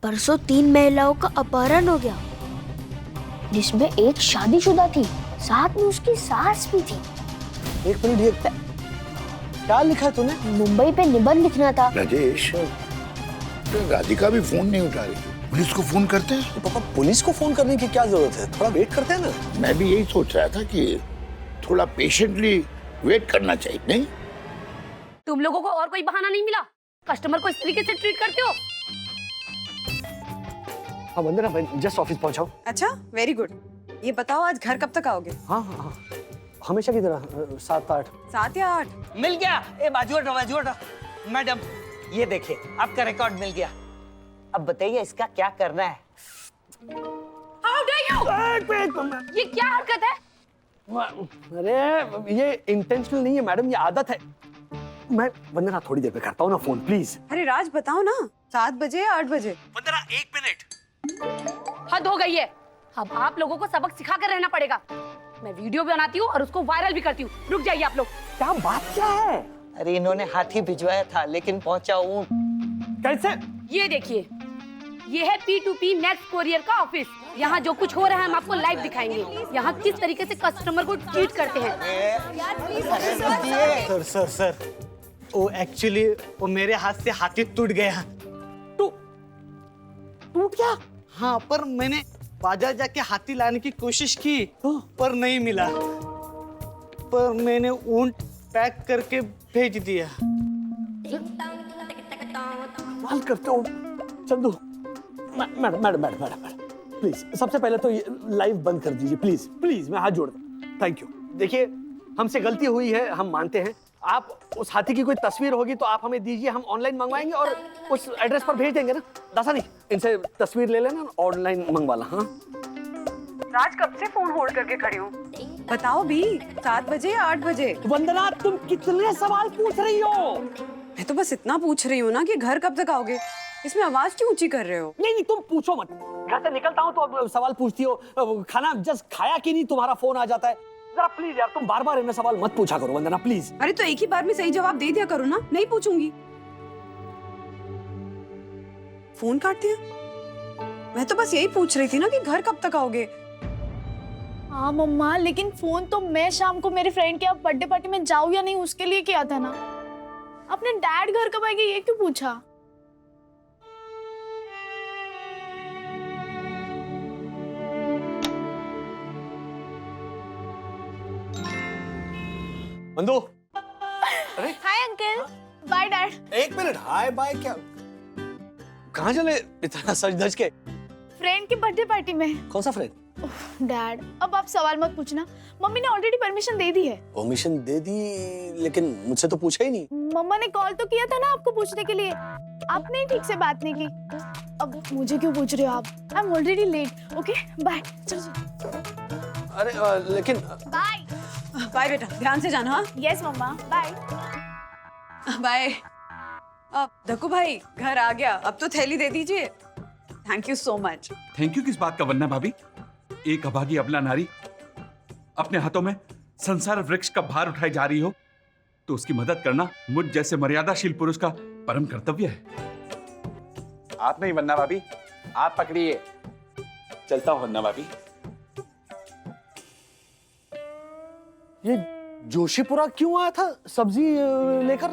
परसों 3 महिलाओं का अपहरण हो गया, जिसमें एक शादीशुदा थी, साथ में उसकी सास भी थी। एक मिनट, ये क्या लिखा है तूने? मुंबई पे निबंध लिखना था। राजेश, तो राधिका भी फोन नहीं उठा रही। पुलिस को फोन करते हैं? तो पापा, पुलिस को फोन करने की क्या जरूरत है? थोड़ा वेट करते हैं ना। मैं भी यही सोच रहा था कि थोड़ा पेशेंटली वेट करना चाहिए, नहीं? तुम लोगों को और कोई बहाना नहीं मिला? कस्टमर को इस तरीके से ट्रीट करते हो? हाँ वंदना, मैं जस्ट ऑफिस पहुंचा हूँ। अच्छा, वेरी गुड। ये बताओ आज घर कब तक आओगे? हाँ हाँ हाँ, हमेशा की तरह 7-8। 7 या 8? मिल गया। ए बाजू हटो। मैडम, ये देखिए आपका रिकॉर्ड मिल गया। अब बताइए इसका क्या करना है? How dare you? ये क्या हरकत है? अरे ये इंटेंशनल नहीं है मैडम, ये आदत है। मैं वंदना थोड़ी देर में करता हूँ ना फोन, प्लीज। अरे राज बताओ ना, 7 बजे या 8 बजे? वंदना 1 मिनट। हद हो गई है। अब आप लोगों को सबक सिखा कर रहना पड़ेगा। मैं वीडियो भी बनाती हूँ और उसको वायरल भी करती हूँ। रुक जाइए आप लोग। क्या बात क्या है? अरे इन्होंने हाथी भिजवाया था लेकिन पहुंचा ऊंट। कैसे? ये देखिए, ये है P2P नेक्स्ट कोरियर का ऑफिस। यहाँ जो कुछ हो रहा है हम आपको लाइव दिखाएंगे। यहाँ किस तरीके से कस्टमर को ट्रीट करते हैं। सर वो एक्चुअली वो मेरे हाथ से हाथी टूट गया। टूट गया? हाँ, पर मैंने बाजार जाके हाथी लाने की कोशिश की पर नहीं मिला। पर मैंने ऊंट पैक करके भेज दिया। कमाल करते हो चंदू। मैडम प्लीज, सबसे पहले तो ये लाइव बंद कर दीजिए प्लीज प्लीज, मैं हाथ जोड़ता हूँ। Thank you. देखिए, हमसे गलती हुई है, हम मानते हैं। आप उस हाथी की कोई तस्वीर होगी तो आप हमें दीजिए, हम ऑनलाइन मंगवाएंगे और उस एड्रेस पर भेज देंगे ना। दासा नहीं, इनसे तस्वीर ले लेना, ऑनलाइन मंगवाना। हाँ राज कब से फोन होल्ड करके खड़ी हूँ? बताओ भी, 7 बजे या 8 बजे? वंदना, तुम कितने सवाल पूछ रही हो? मैं तो बस इतना पूछ रही हूँ ना कि घर कब तक आओगे। इसमें आवाज क्यों ऊंची कर रहे हो? नहीं, तुम पूछो मत। घर से निकलता हूँ तो अब सवाल पूछती हो। खाना जस्ट खाया कि नहीं, तुम्हारा फोन आ जाता है। जरा प्लीज यार, तुम बार बार इन्हें सवाल मत पूछा करो वंदना, प्लीज। अरे तो एक ही बार में सही जवाब दे दिया करो ना, नहीं पूछूंगी। फोन काट दिया? मैं तो बस यही पूछ रही थी ना कि घर कब तक आओगे। हाँ मम्मा, लेकिन फोन तो मैं शाम को मेरे फ्रेंड के बर्थडे पार्टी में जाऊँ या नहीं उसके लिए किया था ना। अपने डैड घर कब आएंगे ये क्यों पूछा? बंदो। Hi uncle. Bye dad. एक मिनट, हाय बाय क्या? कहाँ चले इतना सज धज के? फ्रेंड की बर्थडे पार्टी में। कौन सा फ्रेंड? डैड, अब आप सवाल मत पूछना। मम्मी ने ऑलरेडी परमिशन दे दी है। परमिशन दे दी, लेकिन मुझसे तो पूछा ही नहीं। मम्मा ने कॉल तो किया था ना आपको पूछने के लिए, आपने ठीक से बात नहीं की। अब मुझे क्यों पूछ रहे हो आप? I am already late. Okay bye. चलो। अरे लेकिन बाय। बाय बेटा, ध्यान से जाना। हाँ यस मम्मा, बाय। बाय। अब धक्कू भाई घर आ गया, अब तो थैली दे दीजिए। Thank you so much. Thank you किस बात का वंदना भाभी? एक अभागी अबला नारी अपने हाथों में संसार वृक्ष का भार उठाई जा रही हो तो उसकी मदद करना मुझ जैसे मर्यादाशील पुरुष का परम कर्तव्य है। आप नहीं वंदना भाभी, आप पकड़िए। चलता हूं वंदना भाभी। ये जोशीपुरा क्यों आया था सब्जी लेकर?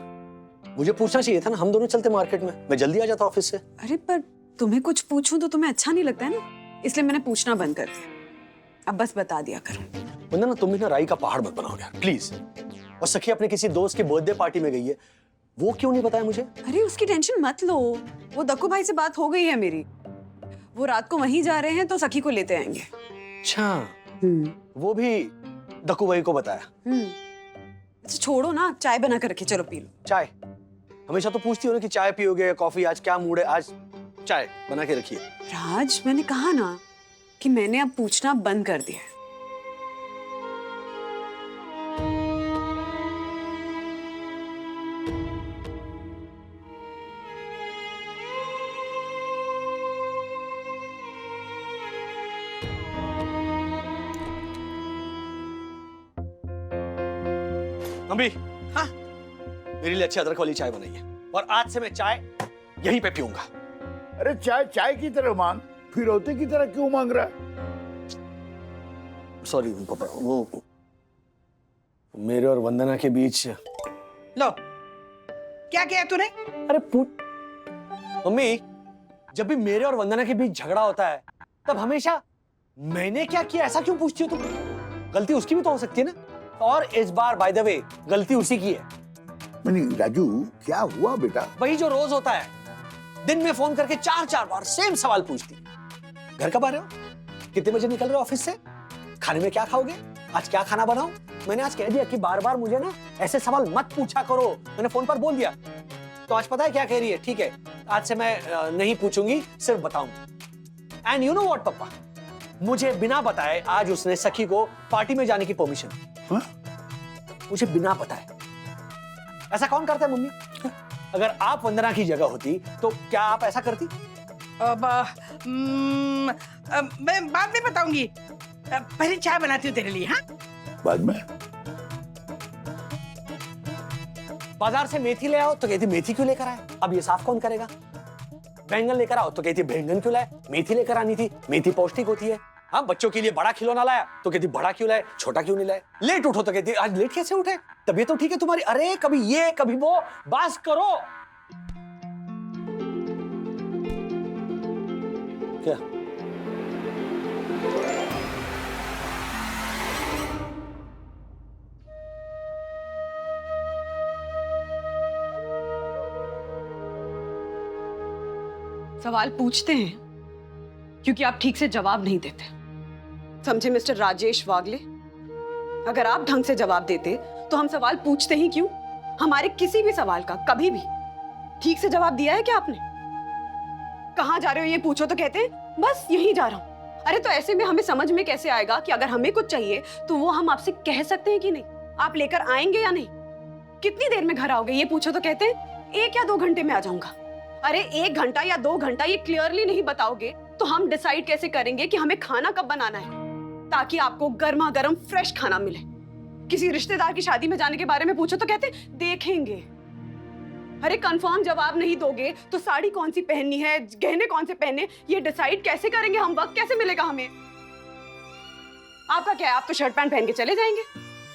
मुझे पूछना चाहिए था ना, हम दोनों चलते मार्केट में, मैं जल्दी आ जाता ऑफिस से। अरे पर तुम्हें कुछ पूछूं तो तुम्हें अच्छा नहीं लगता है ना, इसलिए मैंने पूछना बंद कर दिया। अब बस बता दिया करो। वंदना, तुम भी ना राई का पहाड़ मत बनाओ यार, प्लीज। और सखी अपने किसी दोस्त की बर्थडे पार्टी में गई है, वो क्यों नहीं बताया मुझे? अरे उसकी टेंशन मत लो, वो दक्कू भाई से बात हो गई है मेरी। वो रात को वहीं जा रहे हैं तो सखी को लेते आएंगे। अच्छा, वो भी दक्कू भाई को बताया? अच्छा छोड़ो ना, चाय बना कर रखी, चलो पी लो। चाय? हमेशा तो पूछती हो ना कि चाय पियोगे या कॉफी, आज क्या मूड है? आज चाय बना के रखिए। राज, मैंने कहा ना कि मैंने अब पूछना बंद कर दिया। मम्मी, हाँ, मेरे लिए अच्छी अदरक वाली चाय बनाइए और आज से मैं चाय यहीं पे पीऊंगा। अरे चाय चाय की तरह मांग, फिरौते की तरह क्यों मांग रहा है? सॉरी पापा, वो मेरे और वंदना के बीच। लो, क्या किया तूने? अरे मम्मी, जब भी मेरे और वंदना के बीच झगड़ा होता है तब हमेशा मैंने क्या किया ऐसा क्यों पूछती हो तुम? गलती उसकी भी तो हो सकती है ना। और इस बार बाय द वे गलती उसी की है। नहीं राजू, क्या हुआ बेटा? वही जो रोज होता है, दिन में फोन करके 4-4 बार सेम सवाल पूछती। घर कब आ रहे हो? कितने बजे निकल रहे हो ऑफिस से? खाने में क्या खाओगे? आज क्या खाना बनाऊं? मैंने आज कह दिया कि बार बार मुझे ना ऐसे सवाल मत पूछा करो, मैंने फोन पर बोल दिया। तो आज पता है क्या कह रही है? ठीक है, आज से मैं नहीं पूछूंगी, सिर्फ बताऊंगी। एंड यू नो व्हाट पापा, मुझे बिना बताए आज उसने सखी को पार्टी में जाने की परमिशन दी। मुझे बिना बताए। ऐसा कौन करता है मम्मी? अगर आप वंदना की जगह होती तो क्या आप ऐसा करती? मैं बाद में बताऊंगी, पहले चाय बनाती हूँ तेरे लिए। हाँ, बाद में। बाजार से मेथी ले आओ तो कहती मेथी क्यों लेकर आए? अब ये साफ कौन करेगा? बैंगन लेकर आओ तो कहती बैंगन क्यों लाए? मेथी लेकर आनी थी, मेथी पौष्टिक होती है। हाँ, बच्चों के लिए बड़ा खिलौना लाया तो कहती बड़ा क्यों लाए, छोटा क्यों नहीं लाए? लेट उठो तो कहती आज लेट कैसे उठे? तबीयत तो ठीक है तुम्हारी? अरे कभी ये कभी वो, बास करो। क्या सवाल पूछते हैं क्योंकि आप ठीक से जवाब नहीं देते, समझे मिस्टर राजेश वागले? अगर आप ढंग से जवाब देते तो हम सवाल पूछते ही क्यों? हमारे किसी भी सवाल का कभी भी ठीक से जवाब दिया है क्या आपने? कहाँ जा रहे हो ये पूछो तो कहते हैं बस यहीं जा रहा हूं। अरे तो ऐसे में हमें समझ में कैसे आएगा कि अगर हमें कुछ चाहिए तो वो हम आपसे कह सकते हैं कि नहीं? आप लेकर आएंगे या नहीं? कितनी देर में घर आओगे ये पूछो तो कहते हैं 1 या 2 घंटे में आ जाऊंगा। अरे 1 घंटा या 2 घंटा ये क्लियरली नहीं बताओगे तो हम डिसाइड कैसे करेंगे कि हमें खाना कब बनाना है, ताकि आपको गर्मा गर्म फ्रेश खाना मिले? किसी रिश्तेदार की शादी में जाने के बारे में पूछो तो कहते देखेंगे। अरे कंफर्म जवाब नहीं दोगे तो साड़ी कौन सी पहननी है, गहने कौन से पहनने, ये डिसाइड कैसे करेंगे हम? वक्त कैसे मिलेगा हमें? आपका क्या है, आप तो शर्ट पैंट पहन के चले जाएंगे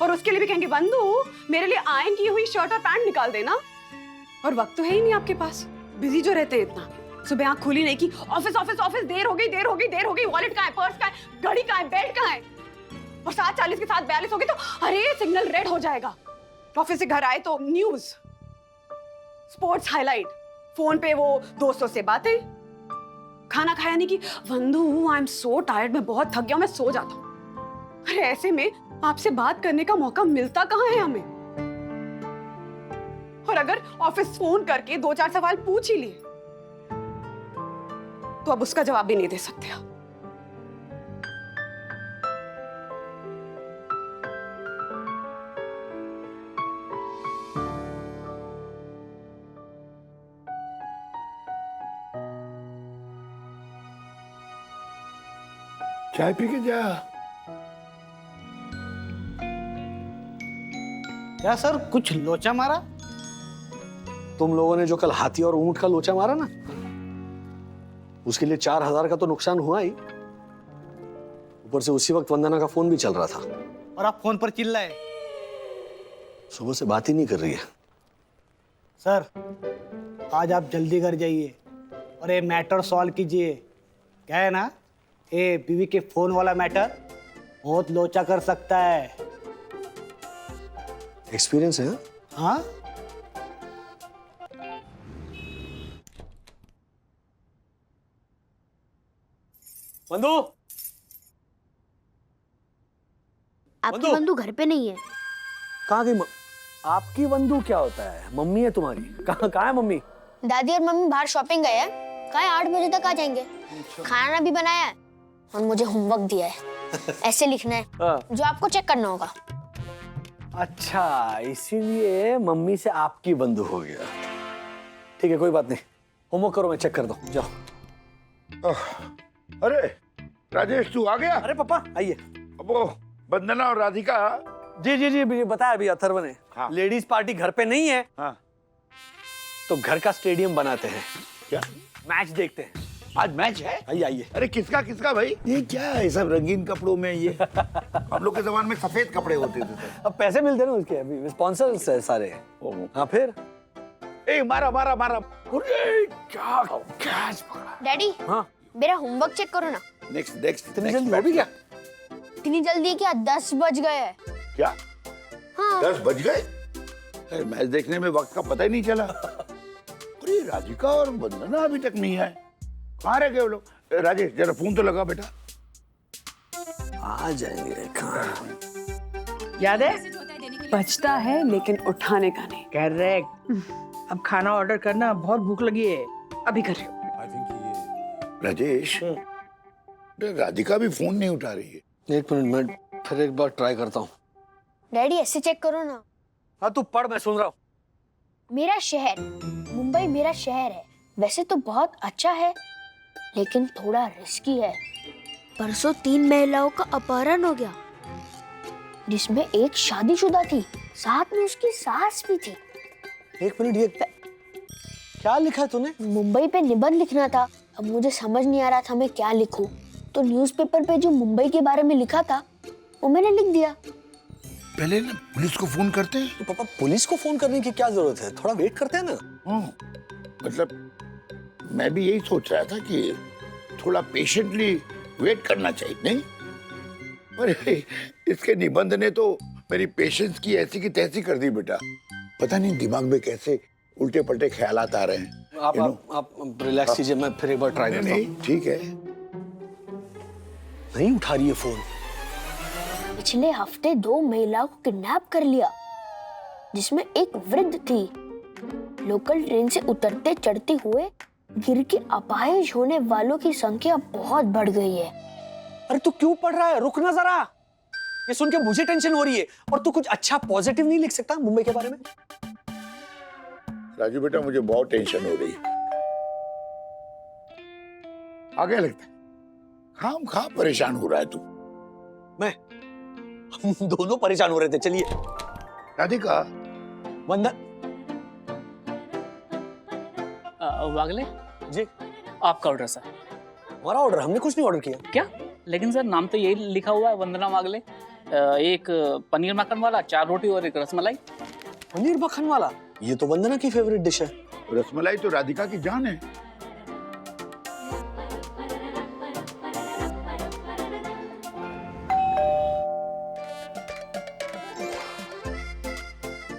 और उसके लिए भी कहेंगे बंधु मेरे लिए आयरन की हुई शर्ट और पैंट निकाल देना। और वक्त तो है ही नहीं आपके पास, बिजी जो रहते हैं इतना। सुबह आंख खुली नहीं की ऑफिस ऑफिस ऑफिस, देर हो गई, वॉलेट कहाँ है, पर्स कहाँ है, घड़ी कहाँ है, बेल्ट कहाँ है? और 7:40 के साथ 42 हो गई तो अरे सिग्नल रेड हो जाएगा। ऑफिस से घर आए तो न्यूज, स्पोर्ट्स हाईलाइट, फोन पे वो दोस्तों से बातें। खाना खाया नहीं कि बंधु आई एम सो टायर्ड, मैं बहुत थक गया, मैं सो जाता हूँ। अरे ऐसे में आपसे बात करने का मौका मिलता कहाँ है हमें? और अगर ऑफिस फोन करके 2-4 सवाल पूछ ही लिए तो अब उसका जवाब भी नहीं दे सकते आप। चाय पी के जा। क्या सर, कुछ लोचा मारा? तुम लोगों ने जो कल हाथी और ऊंट का लोचा मारा ना, उसके लिए 4000 का तो नुकसान हुआ ही। ऊपर से उसी वक्त वंदना का फोन भी चल रहा था और आप फोन पर चिल्लाए। सुबह से बात ही नहीं कर रही है। सर आज आप जल्दी घर जाइए और ये मैटर सॉल्व कीजिए। क्या है ना, ये बीवी के फोन वाला मैटर बहुत लोचा कर सकता है। एक्सपीरियंस है? हाँ, बंधु, आपकी बंधु घर पे नहीं है। कहाँ गई? आपकी बंधु क्या होता है? मम्मी है तुम्हारी? कहाँ है मम्मी? दादी और मम्मी बाहर शॉपिंग गए हैं, कहा 8 बजे तक आ जाएंगे। खाना भी बनाया है और मुझे होमवर्क दिया है, ऐसे लिखना है जो आपको चेक करना होगा। अच्छा, इसीलिए मम्मी से आपकी बंधु हो गया। ठीक है, कोई बात नहीं, होमवर्क करो, मैं चेक कर दूं, जाओ। अरे राजेश, तू आ गया? अरे पापा आइए। अब वो वंदना और राधिका। जी बताया अभी अथर्व ने। हाँ। लेडीज पार्टी घर पे नहीं है। हाँ। तो घर का स्टेडियम बनाते हैं। क्या? मैच देखते हैं। आज मैच है? आइए आइए। अरे किसका किसका भाई? ये क्या है सब रंगीन कपड़ों में? ये हम लोग के जमाने में सफेद कपड़े होते थे। अब पैसे मिलते हैं ना उसके, अभी स्पॉन्सर्स है सारे। हाँ फिर ए मारा मारा मारा। अरे क्या कैच पकड़ा। डैडी हाँ मेरा होमवर्क चेक करो ना। नेक्स्ट नेक्स्ट इतनी जल्दी हो भी गया? इतनी जल्दी क्या, 10 बज गए हैं। क्या? हाँ 10 बज गए? अरे मैच देखने में वक्त का पता ही नहीं चला। अरे राधिका और वंदना अभी तक नहीं आए, कहाँ रह गए वो लोग? राजेश जरा फोन तो लगा बेटा। आ जाएंगे कहाँ? याद है? बचता है लेकिन उठाने का नहीं। करेक्ट। अब खाना ऑर्डर करना, बहुत भूख लगी है। अभी कर रही हूँ। राजेश राधिका भी फोन नहीं उठा रही है। 1 मिनट मैं फिर एक बार ट्राई करता हूँ। डैडी ऐसे चेक करो ना। हाँ तू पढ़, मैं सुन रहा हूँ। मेरा शहर मुंबई मेरा शहर है, वैसे तो बहुत अच्छा है लेकिन थोड़ा रिस्की है। परसों 3 महिलाओं का अपहरण हो गया जिसमें एक शादीशुदा थी, साथ में उसकी सास भी थी। 1 मिनट, ये क्या लिखा है तूने? मुंबई पे निबंध लिखना था, अब मुझे समझ नहीं आ रहा था मैं क्या लिखूं, तो न्यूज़पेपर पे जो मुंबई के बारे में लिखा था वो मैंने लिख दिया। पहले ना पुलिस को फोन करते हैं। तो पापा पुलिस को फोन करने की क्या जरूरत है, थोड़ा वेट करते हैं ना। मतलब मैं भी यही सोच रहा था कि थोड़ा पेशेंटली वेट करना चाहिए, नहीं? अरे इसके निबंध ने तो मेरी पेशेंस की ऐसी की तैसी कर दी बेटा। पता नहीं दिमाग में कैसे उल्टे पलटे ख्यालात आ रहे हैं। आप रिलैक्स कीजिए, मैं फिर एक बार ट्राई करता हूँ। ठीक है। नहीं उठा रही है फोन। पिछले हफ्ते 2 महिलाओं को किडनैप कर लिया जिसमें एक वृद्ध थी। लोकल ट्रेन से उतरते चढ़ते हुए गिर के अपाहिज होने वालों की संख्या बहुत बढ़ गई है। अरे तू क्यों पढ़ रहा है, रुक ना जरा। ये सुन के मुझे टेंशन हो रही है। और तू कुछ अच्छा पॉजिटिव नहीं लिख सकता मुंबई के बारे में? राजू बेटा मुझे बहुत टेंशन हो रही है। आगे लगता है खाम खा परेशान हो रहा है तू। मैं हम दोनों परेशान हो रहे थे। चलिए राधिका। वंदन वागले जी, आपका ऑर्डर सर। हमारा ऑर्डर? हमने कुछ नहीं ऑर्डर किया। क्या? लेकिन सर नाम तो यही लिखा हुआ है, वंदना वागले। एक पनीर मक्खन वाला, 4 रोटी और एक रसमलाई। पनीर मक्खन वाला? ये तो वंदना की फेवरेट डिश है। रसमलाई तो राधिका की जान है।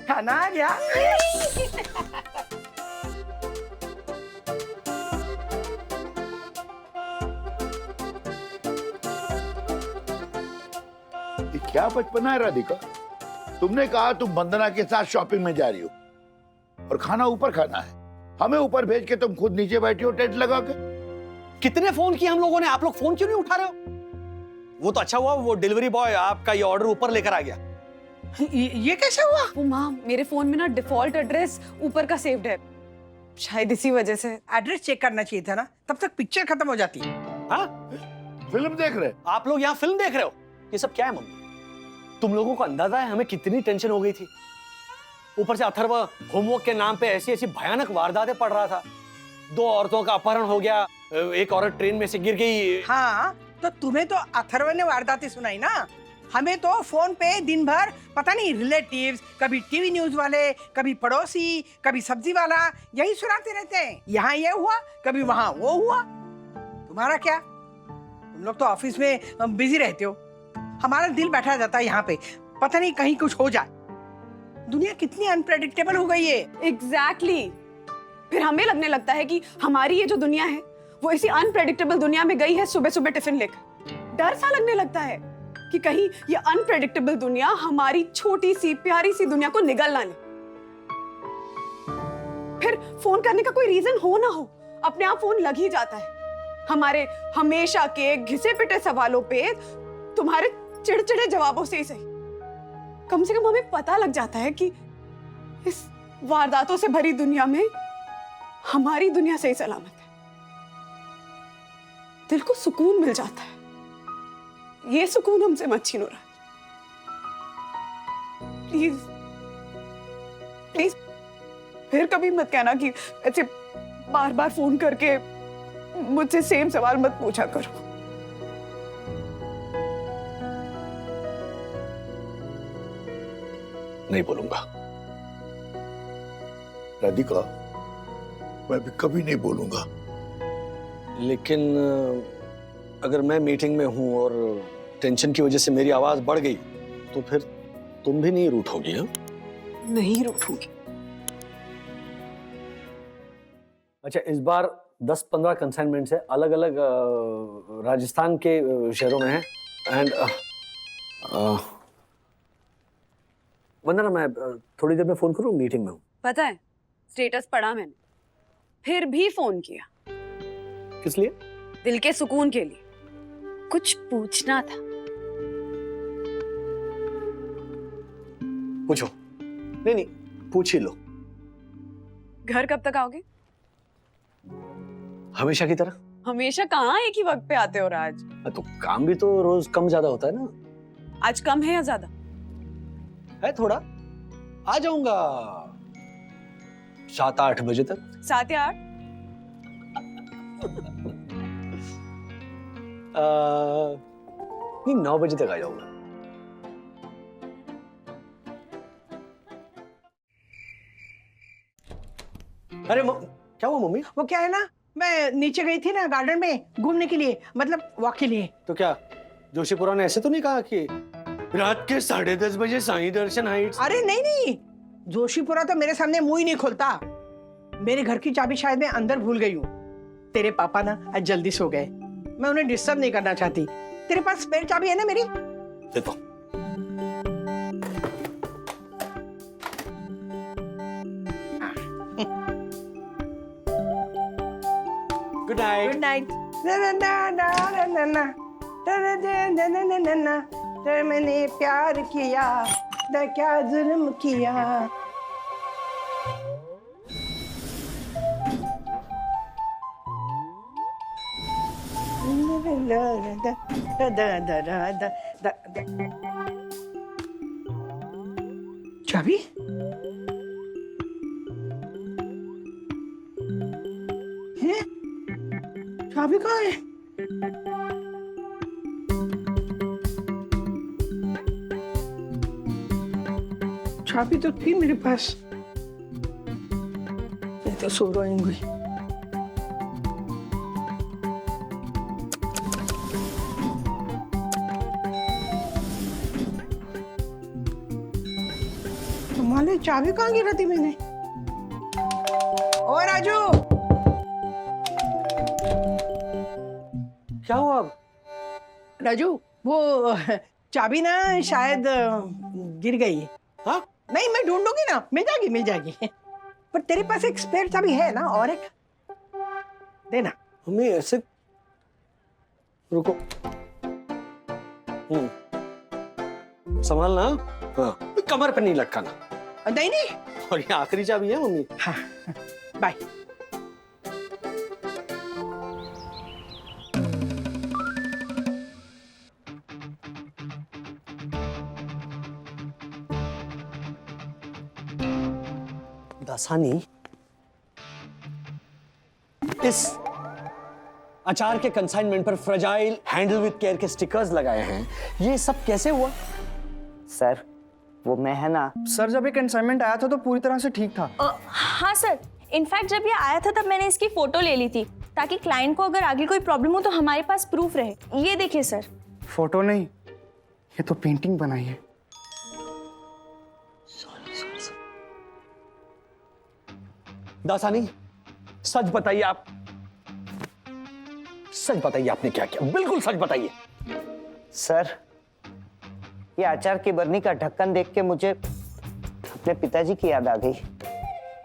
खाना आ गया। ये क्या बचपना है राधिका? तुमने कहा तुम वंदना के साथ शॉपिंग में जा रही हो और खाना ऊपर खाना है। हमें ऊपर भेज के तुम खुद नीचे बैठी हो टेंट लगा के। कितने फोन किए हम लोगों ने, आप लोग फोन क्यों नहीं उठा रहे हो? वो तो अच्छा हुआ वो डिलीवरी बॉय आपका ये ऑर्डर ऊपर लेकर आ गया। ये कैसे हुआ? वो माँ, मेरे फोन में ना डिफॉल्ट एड्रेस ऊपर का सेव्ड है, शायद इसी वजह से। एड्रेस चेक करना चाहिए था ना, तब तक पिक्चर खत्म हो जाती है। हाँ? फिल्म देख रहे? आप लोग यहाँ फिल्म देख रहे हो? ये सब क्या है मम्मी? तुम लोगों को अंदाजा है हमें कितनी टेंशन हो गई थी? ऊपर से अथर्व होमवर्क के नाम पे ऐसी ऐसी भयानक वारदातें पढ़ रहा था। 2 औरतों का अपहरण हो गया, एक औरत ट्रेन में से गिर गई। हाँ, तो तुम्हें तो अथर्व ने वारदातें सुनाई ना, हमें तो फोन पे दिन भर पता नहीं रिलेटिव्स, कभी टीवी न्यूज वाले, कभी पड़ोसी, कभी सब्जी वाला, यही सुनाते रहते हैं। यहाँ ये हुआ, कभी वहाँ वो हुआ। तुम्हारा क्या, तुम लोग तो ऑफिस में बिजी रहते हो, हमारा दिल बैठा जाता है यहाँ पे, पता नहीं कहीं कुछ हो जाए। दुनिया कितनी अनप्रेडिक्टेबल हो गई है। एग्जैक्टली। फिर हमें लगने लगता है कि हमारी ये जो दुनिया है वो इसी अनप्रेडिक्टेबल दुनिया में गई है सुबह सुबह टिफिन लेकर। डर सा लगने लगता है कि कहीं ये अनप्रेडिक्टेबल दुनिया हमारी छोटी सी प्यारी सी दुनिया को निगल ना ले। फिर फोन करने का कोई रीजन हो ना हो, अपने आप फोन लग ही जाता है। हमारे हमेशा के घिसे पिटे सवालों पे तुम्हारे चिड़चिड़े जवाबों से ही सही, कम से कम हमें पता लग जाता है कि इस वारदातों से भरी दुनिया में हमारी दुनिया सही सलामत है। दिल को सुकून मिल जाता है। ये सुकून हमसे मत छीनो रहा। प्लीज प्लीज फिर कभी मत कहना कि ऐसे बार बार फोन करके मुझसे सेम सवाल मत पूछा करो। नहीं बोलूंगा। राधिका, मैं भी कभी नहीं बोलूंगा। लेकिन अगर मैं मीटिंग में हूं और टेंशन की वजह से मेरी आवाज बढ़ गई तो फिर तुम भी नहीं रूठोगी? हाँ? नहीं रूठूंगी। अच्छा, इस बार 10-15 कंसाइनमेंट्स है, अलग अलग राजस्थान के शहरों में है। एंड वंदना, मैं थोड़ी देर में फोन करूं, मीटिंग में हूं। पता है, स्टेटस पढ़ा मैंने, फिर भी फोन किया। किस लिए? दिल के सुकून के लिए। कुछ पूछना था। पूछो। नहीं, पूछ ही लो। घर कब तक आओगे? हमेशा की तरह। हमेशा कहाँ एक ही वक्त पे आते हो राज? तो काम भी तो रोज कम ज्यादा होता है ना। आज कम है या ज्यादा? है थोड़ा। आ जाऊंगा 7-8 बजे तक। 7 या 8? नहीं, 9 बजे तक आ जाऊंगा। अरे क्या हुआ मम्मी? वो क्या है ना, मैं नीचे गई थी ना गार्डन में घूमने के लिए, मतलब वॉक के लिए। तो क्या जोशीपुरा ने ऐसे तो नहीं कहा कि रात के 10:30 बजे साईं दर्शन हाइट्स? अरे नहीं नहीं, जोशीपुरा तो मेरे सामने मुंह ही नहीं खोलता। मेरे घर की चाबी शायद मैं अंदर भूल गई हूँ। तेरे पापा ना आज जल्दी सो गए, मैं उन्हें डिस्टर्ब नहीं करना चाहती। तेरे पास स्पेयर चाबी है ना मेरी? देखो। Good night. Good night. मैंने प्यार किया तो क्या जुल्म किया। चाबी? हैं? चाबी कहाँ है? चाबी तो थी मेरे पास, मैं तो सो रही हूँ। तुम्हारे चाबी कहाँ गिरा थी मैंने? ओ राजू, क्या हुआ अब? राजू वो चाबी ना शायद गिर गई है। हाँ? नहीं, मैं ढूंढूंगी ना, मिल जाएगी मिल जाएगी। पर तेरे पास एक स्पेयर चाबी है ना, और एक देना। मम्मी ऐसे रुको। संभालना। हाँ, कमर पे नहीं लटकाना। नहीं नहीं। और ये आखिरी चाबी है मम्मी। हाँ, बाय। दासानी, इस अचार के कंसाइनमेंट पर फ्रेजाइल हैंडल विद केयर के स्टिकर्स लगाए हैं। ये सब कैसे हुआ? सर, वो मैं है ना। सर, जब ये कंसाइनमेंट आया था तो पूरी तरह से ठीक था। हाँ सर, इनफैक्ट जब ये आया था तब मैंने इसकी फोटो ले ली थी ताकि क्लाइंट को अगर आगे कोई प्रॉब्लम हो तो हमारे पास प्रूफ रहे। ये देखिए सर। फोटो नहीं, ये तो पेंटिंग बनाई है। दासानी, सच बताइए, आप सच बताइए, आपने क्या किया? बिल्कुल सच बताइए। सर, ये अचार की बरनी का ढक्कन देख के मुझे अपने पिताजी की याद आ गई।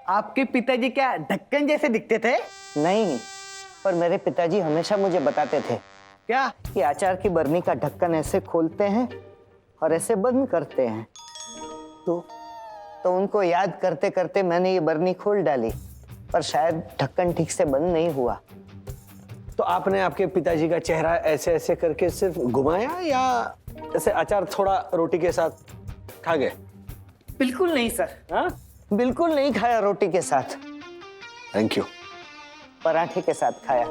आपके पिताजी क्या ढक्कन जैसे दिखते थे? नहीं, पर मेरे पिताजी हमेशा मुझे बताते थे क्या कि अचार की बरनी का ढक्कन ऐसे खोलते हैं और ऐसे बंद करते हैं। तो उनको याद करते करते मैंने ये बरनी खोल डाली, पर शायद ढक्कन ठीक से बंद नहीं हुआ। तो आपने आपके पिताजी का चेहरा ऐसे ऐसे करके सिर्फ घुमाया या ऐसे अचार थोड़ा रोटी के साथ खा गए? बिल्कुल नहीं सर। हाँ? बिल्कुल नहीं खाया रोटी के साथ। Thank you. पराठे के साथ खाया।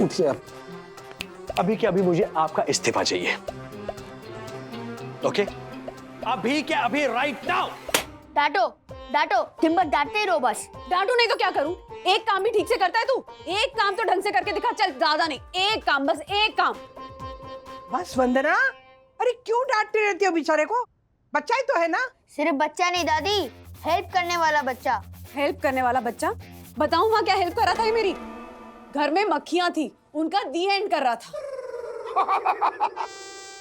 उठिए आप, अभी के अभी मुझे आपका इस्तीफा चाहिए। ओके, अभी के अभी, राइट नाउ। डांटो डांटो, दिन भर डांटते ही रहो बस। डांटू नहीं तो क्या करूं? एक काम भी ठीक से करता है तू? एक काम तो ढंग से करके दिखा, चल ज्यादा नहीं, एक काम, बस एक काम। बस वंदना, अरे क्यों डांटते रहती हो बेचारे को? बच्चा ही तो है ना। सिर्फ बच्चा नहीं दादी, हेल्प करने वाला बच्चा। हेल्प करने वाला बच्चा? बताऊं वहां क्या हेल्प कर रहा था ये मेरी? घर में मक्खियां थी, उनका दी एंड कर रहा था।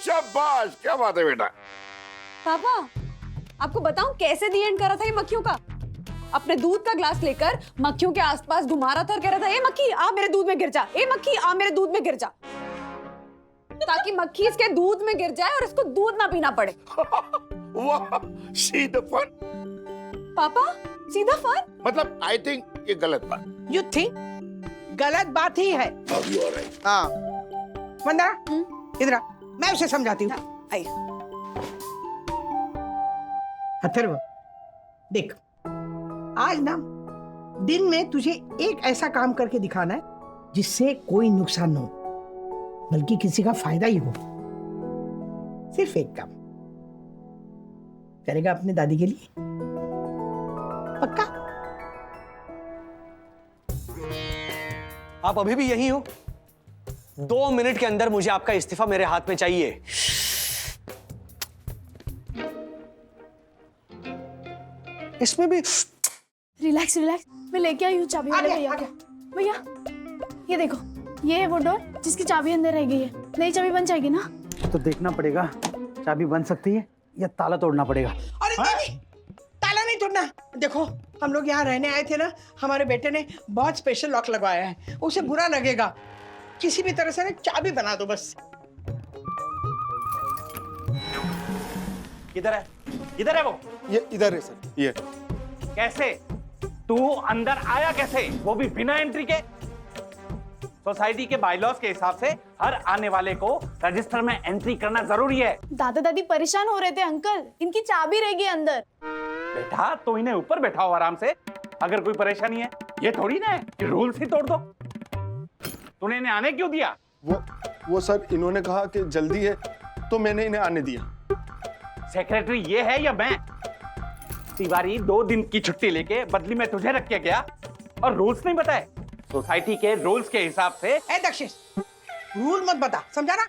शाबाश, क्या बात है बेटा। पापा, आपको बताऊं कैसे दी एंड कर रहा था ये मक्खियों का? अपने दूध का ग्लास लेकर मक्खियों के आसपास घुमा रहा था और कह रहा था, ए मक्खी आ मेरे दूध में गिर जा, ए मक्खी आ मेरे दूध में गिर जा, ताकि मक्खी इसके दूध में गिर जाए और इसको दूध ना पीना पड़े। वाह, सी द फन। पापा, सीधा फन? मतलब आई थिंक ये गलत बात। यू थिंक गलत बात ही है। अब यू आर राइट। हाँ वंदना, इधर आ, मैं उसे समझाती हूँ। आई। अथर्व, देख, आज ना दिन में तुझे एक ऐसा काम करके दिखाना है जिससे कोई नुकसान न हो, बल्कि किसी का फायदा ही हो। सिर्फ एक काम करेगा अपनी दादी के लिए, पक्का? आप अभी भी यही हो? 2 मिनट के अंदर मुझे आपका इस्तीफा मेरे हाथ में चाहिए। इसमें भी रिलैक्स रिलैक्स, मैं लेके आई हूँ चाबी वाले भैया को। भैया ये देखो, ये है वो डोर जिसकी चाबी अंदर रह गई है। नई चाबी बन जाएगी ना? तो देखना पड़ेगा, चाबी बन सकती है या ताला तोड़ना पड़ेगा। अरे नहीं, ताला नहीं तोड़ना। देखो, हम लोग यहाँ रहने आए थे ना, हमारे बेटे ने बहुत स्पेशल लॉक लगवाया है, उसे बुरा लगेगा। किसी भी तरह से ना चाबी बना दो बस। किधर है? किधर है वो? ये इधर है सर, ये। कैसे? तू अंदर आया कैसे, वो भी बिना एंट्री के? सोसाइटी के बायलॉज के हिसाब से हर आने वाले को रजिस्टर में एंट्री करना जरूरी है। दादा दादी परेशान हो रहे थे अंकल, इनकी चाबी रह गई अंदर। बेटा, तो इन्हें ऊपर बैठाओ आराम से। अगर कोई परेशानी है, ये थोड़ी ना है कि रूल्स ही तोड़ दो। तूने इन्हें आने क्यों दिया? वो सर, इन्होंने कहा कि जल्दी है तो मैंने इन्हें आने दिया। सेक्रेटरी ये है या मैं? तिवारी 2 दिन की छुट्टी लेके बदली में तुझे रख के गया और रूल्स नहीं बताए। सोसाइटी के रूल्स के हिसाब से। ए दक्षिश, रूल मत बता, समझा ना?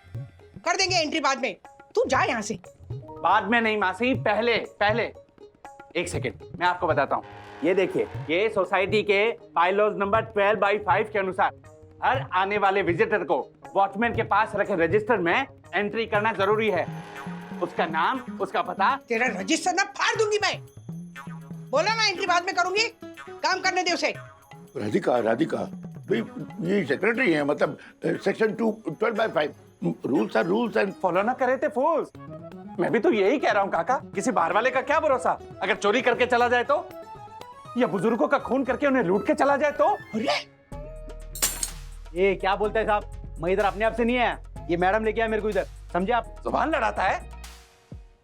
कर देंगे एंट्री बाद में, तू जा यहाँ से। बाद में नहीं मासी, पहले पहले। एक सेकेंड, मैं आपको बताता हूँ। ये देखिए, ये सोसाइटी के बायलॉज नंबर 12/5 के अनुसार हर आने वाले विजिटर को वॉचमैन के पास रखे रजिस्टर में एंट्री करना जरूरी है। उसका नाम, उसका पता। तेरा रजिस्टर ना फाड़ दूंगी मैं। बोला ना एंट्री बाद में करूंगी, काम करने दे उसे। राधिका, राधिका, भाई ये सेक्रेटरी है, मतलब section 12/5 rules are rules and follow ना करे थे फोर्स। मैं भी तो यही कह रहा हूँ काका, किसी बाहर वाले का क्या भरोसा? अगर चोरी करके चला जाए तो, या बुजुर्गों का खून करके उन्हें लूट के चला जाए तो? अरे ये क्या बोलते हैं साहब, मैं इधर अपने आप से नहीं आया, ये मैडम लेके आया मेरे को इधर, समझे आप? जुबान लड़ाता है।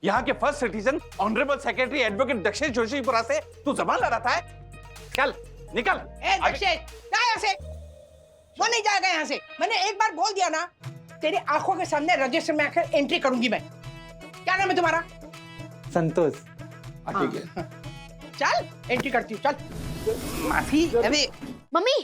यहाँ के first citizen honourable secretary advocate Dakshish Joshipura से तू जुबान लड़ाता है? चल निकल। ए दक्षिश, जा यहाँ से। वो नहीं जाएगा यहाँ से। मैंने एक बार बोल दिया ना, तेरी आंखों के सामने रजिस्टर में आकर एंट्री करूंगी मैं। क्या नाम है तुम्हारा? संतोष। ठीक है, चल एंट्री करती हूँ, चल। माफी। अरे मम्मी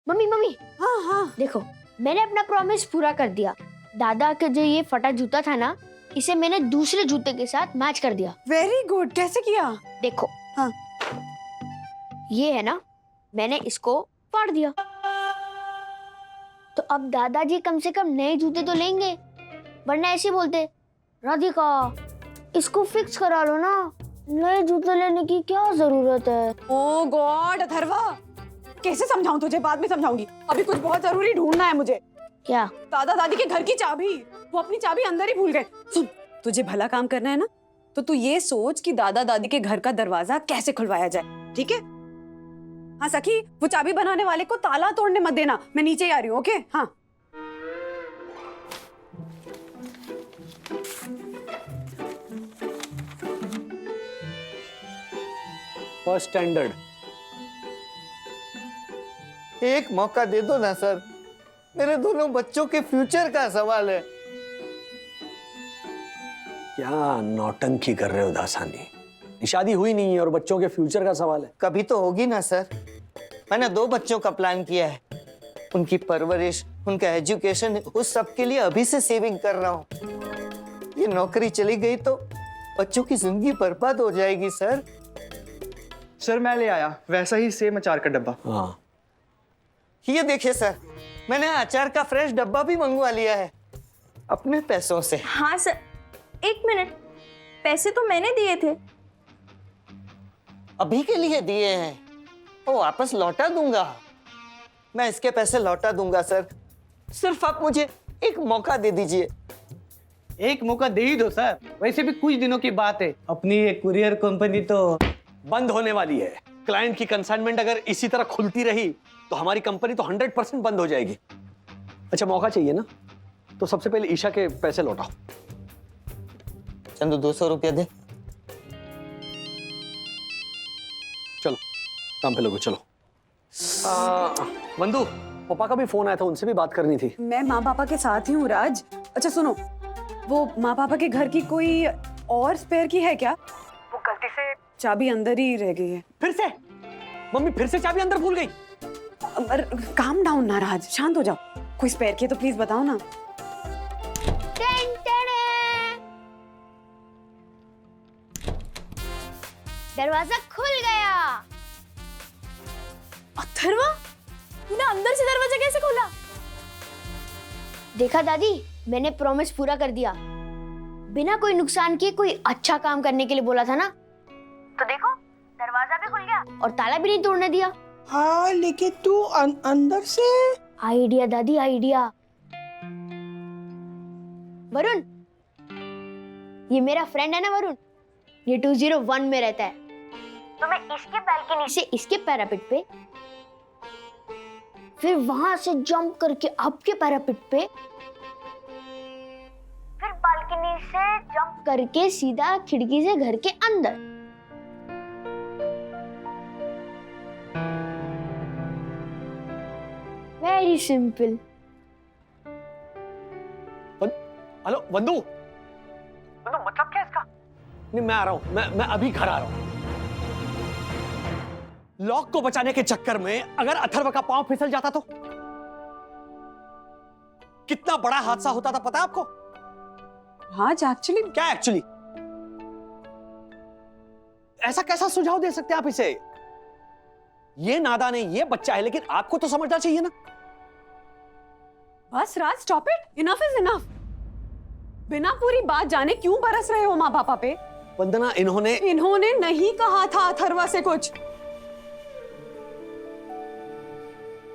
मम्मी मम्मी, हाँ हाँ, देखो मैंने अपना प्रॉमिस पूरा कर दिया। दादा के जो ये फटा जूता था ना, इसे मैंने दूसरे जूते के साथ मैच कर दिया। Very good. कैसे किया? देखो, हाँ। ये है ना, मैंने इसको फाड़ दिया। तो अब दादाजी कम से कम नए जूते तो लेंगे, वरना ऐसे बोलते, राधिका इसको फिक्स करा लो ना, नए जूते लेने की क्या जरूरत है। ओ गॉड अथर्वा, कैसे समझाऊं तुझे? बाद में समझाऊंगी, अभी कुछ बहुत जरूरी ढूंढना है मुझे। क्या? दादा दादी के घर की चाबी। वो अपनी चाबी अंदर ही भूल गए। सुन, तुझे भला काम करना है ना, तो तू ये सोच कि दादा दादी के घर का दरवाजा कैसे खुलवाया जाए, ठीक है? हाँ सखी, वो चाबी बनाने वाले को ताला तोड़ने मत देना। मैं नीचे ही आ रही हूँ, ओके? हाँ। First standard. एक मौका दे दो ना सर, मेरे दोनों बच्चों के फ्यूचर का सवाल है। क्या नौटंकी कर रहे हो दासानी? शादी हुई नहीं है और बच्चों के फ्यूचर का सवाल है। कभी तो होगी ना सर। मैंने 2 बच्चों का प्लान किया है, उनकी परवरिश, उनका एजुकेशन, उस सब के लिए अभी से सेविंग कर रहा हूँ। ये नौकरी चली गई तो बच्चों की जिंदगी बर्बाद हो जाएगी सर। सर मैं ले आया वैसा ही सेम अचार का डब्बा। हाँ ये देखिए सर, मैंने अचार का फ्रेश डब्बा भी मंगवा लिया है अपने पैसों से। हाँ सर, 1 मिनट, पैसे तो मैंने दिए थे। अभी के लिए दिए हैं, वो वापस लौटा दूंगा। मैं इसके पैसे लौटा दूंगा सर, सिर्फ आप मुझे एक मौका दे दीजिए। एक मौका दे ही दो सर, वैसे भी कुछ दिनों की बात है। अपनी ये कुरियर कंपनी तो बंद होने वाली है। क्लाइंट की कंसाइनमेंट अगर इसी तरह खुलती रही तो हमारी कंपनी तो 100% बंद हो जाएगी। अच्छा मौका चाहिए ना, तो सबसे पहले ईशा के पैसे लौटाओ। चंदू 200 रुपया दे। चलो काम पे लोगो, चलो। वंदू, पापा का भी फोन आया था, उनसे भी बात करनी थी। मैं माँ पापा के साथ ही हूँ राज। अच्छा सुनो, वो माँ पापा के घर की कोई और स्पेयर की है क्या? वो गलती से चाबी अंदर ही रह गई है। फिर से? मम्मी फिर से चाबी अंदर भूल गई? काम डाउन ना राज, शांत हो जाओ। कोई स्पेयर की है तो प्लीज बताओ ना। दरवाजा खुल गया। अथर्वा, तूने अंदर से दरवाजा कैसे खोला? देखा दादी, मैंने प्रॉमिस पूरा कर दिया। बिना कोई नुकसान किए कोई अच्छा काम करने के लिए बोला था ना, तो देखो दरवाजा भी खुल गया और ताला भी नहीं तोड़ने दिया। हाँ लेकिन तू अंदर से। आइडिया दादी, आइडिया। वरुण, ये मेरा फ्रेंड है ना वरुण, ये 201 में रहता है। तो मैं इसके बालकनी से इसके पैरापेट पे, फिर वहां से जंप करके आपके पैरापेट पे, फिर बालकनी से जंप करके सीधा खिड़की से घर के अंदर। Very simple. हेलो वंदू, वंदू मतलब क्या इसका? नहीं मैं आ रहा हूं, मैं अभी घर आ रहा हूं। लॉक को बचाने के चक्कर में अगर अथर्व का पांव फिसल जाता तो कितना बड़ा हादसा होता था, पता है आपको? हाँ एक्चुअली क्या एक्चुअली? ऐसा कैसा सुझाव दे सकते हैं आप इसे? ये नादान है, ये बच्चा है, लेकिन आपको तो समझना चाहिए ना। बस Raj, stop it, enough is enough. बिना पूरी बात जाने क्यों बरस रहे हो माँ पापा पे? वंदना, इन्होंने नहीं कहा था अथर्वा से कुछ।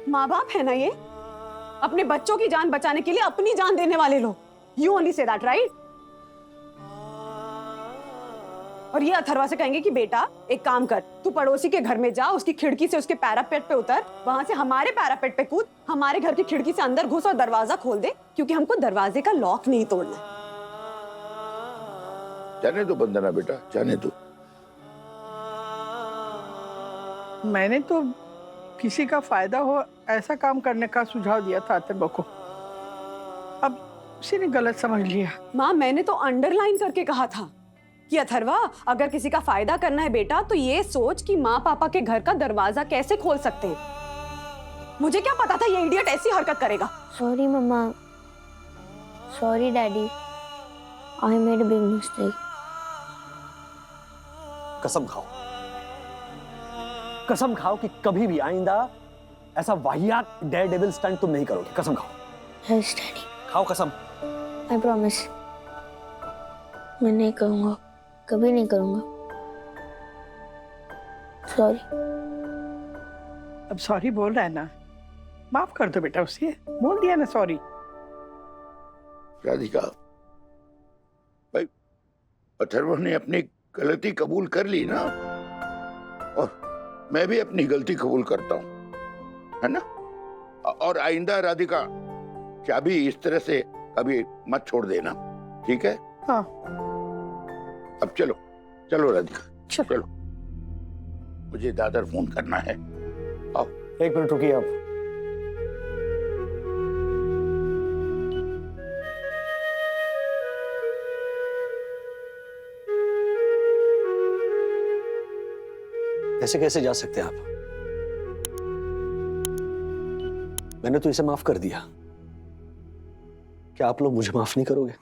माँ बाप है ना ये, अपने बच्चों की जान बचाने के लिए अपनी जान देने वाले लोग। You only say that, right? और ये अथर्वा से कहेंगे कि बेटा एक काम कर, तू पड़ोसी के घर में जा, उसकी खिड़की से उसके पैरापेट पे उतर, वहां से हमारे पैरापेट पे कूद, हमारे घर की खिड़की से अंदर घुस और दरवाजा खोल दे, क्योंकि हमको दरवाजे का लॉक नहीं तोड़ना। जाने दो वंदना बेटा, जाने दो। मैंने तो किसी का फायदा हो ऐसा काम करने का सुझाव दिया था अथर्वा को, अब उसी ने गलत समझ लिया। माँ, मैंने तो अंडरलाइन करके कहा था कि अथर्वा, अगर किसी का फायदा करना है बेटा तो ये सोच कि माँ पापा के घर का दरवाजा कैसे खोल सकते हैं। मुझे क्या पता था ये इडियट ऐसी हरकत करेगा। Sorry mamma, sorry daddy, I made a big mistake. कसम खाओ, कसम खाओ कि कभी भी आइंदा ऐसा वाहियात डेयर डेविल स्टंट तुम नहीं करोगे। कसम खाओ। Yes daddy. खाओ कसम। आई प्रॉमिस, मैं नहीं करूंगा, कभी नहीं करूंगा। सॉरी। अब सॉरी बोल रहा है ना, माफ कर दो बेटा उसे, बोल दिया ना सॉरी। राधिका, भाई अथर्व ने अपनी गलती कबूल कर ली ना, और मैं भी अपनी गलती कबूल करता हूँ, है ना? और आइंदा राधिका चाबी इस तरह से कभी मत छोड़ देना, ठीक है? हाँ। अब चलो चलो राधिका, चलो, चलो। मुझे दादर फोन करना है। आओ। एक मिनट रुकिए आप। ऐसे कैसे जा सकते हैं आप? मैंने तो इसे माफ कर दिया, क्या आप लोग मुझे माफ नहीं करोगे?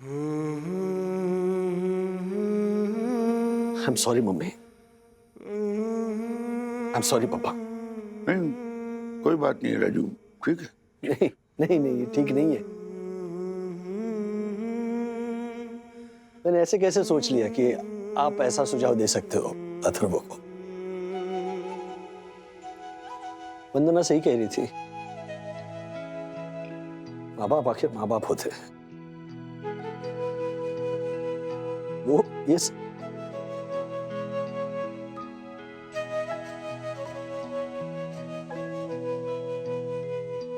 I am sorry mummy, I am sorry पापा। नहीं, कोई बात नहीं राजू, ठीक है। नहीं नहीं नहीं, ये ठीक नहीं है। मैंने ऐसे कैसे सोच लिया कि आप ऐसा सुझाव दे सकते हो अथर्व को? वंदना सही कह रही थी, माँ बाप आखिर माँ बाप होते हैं। वो ये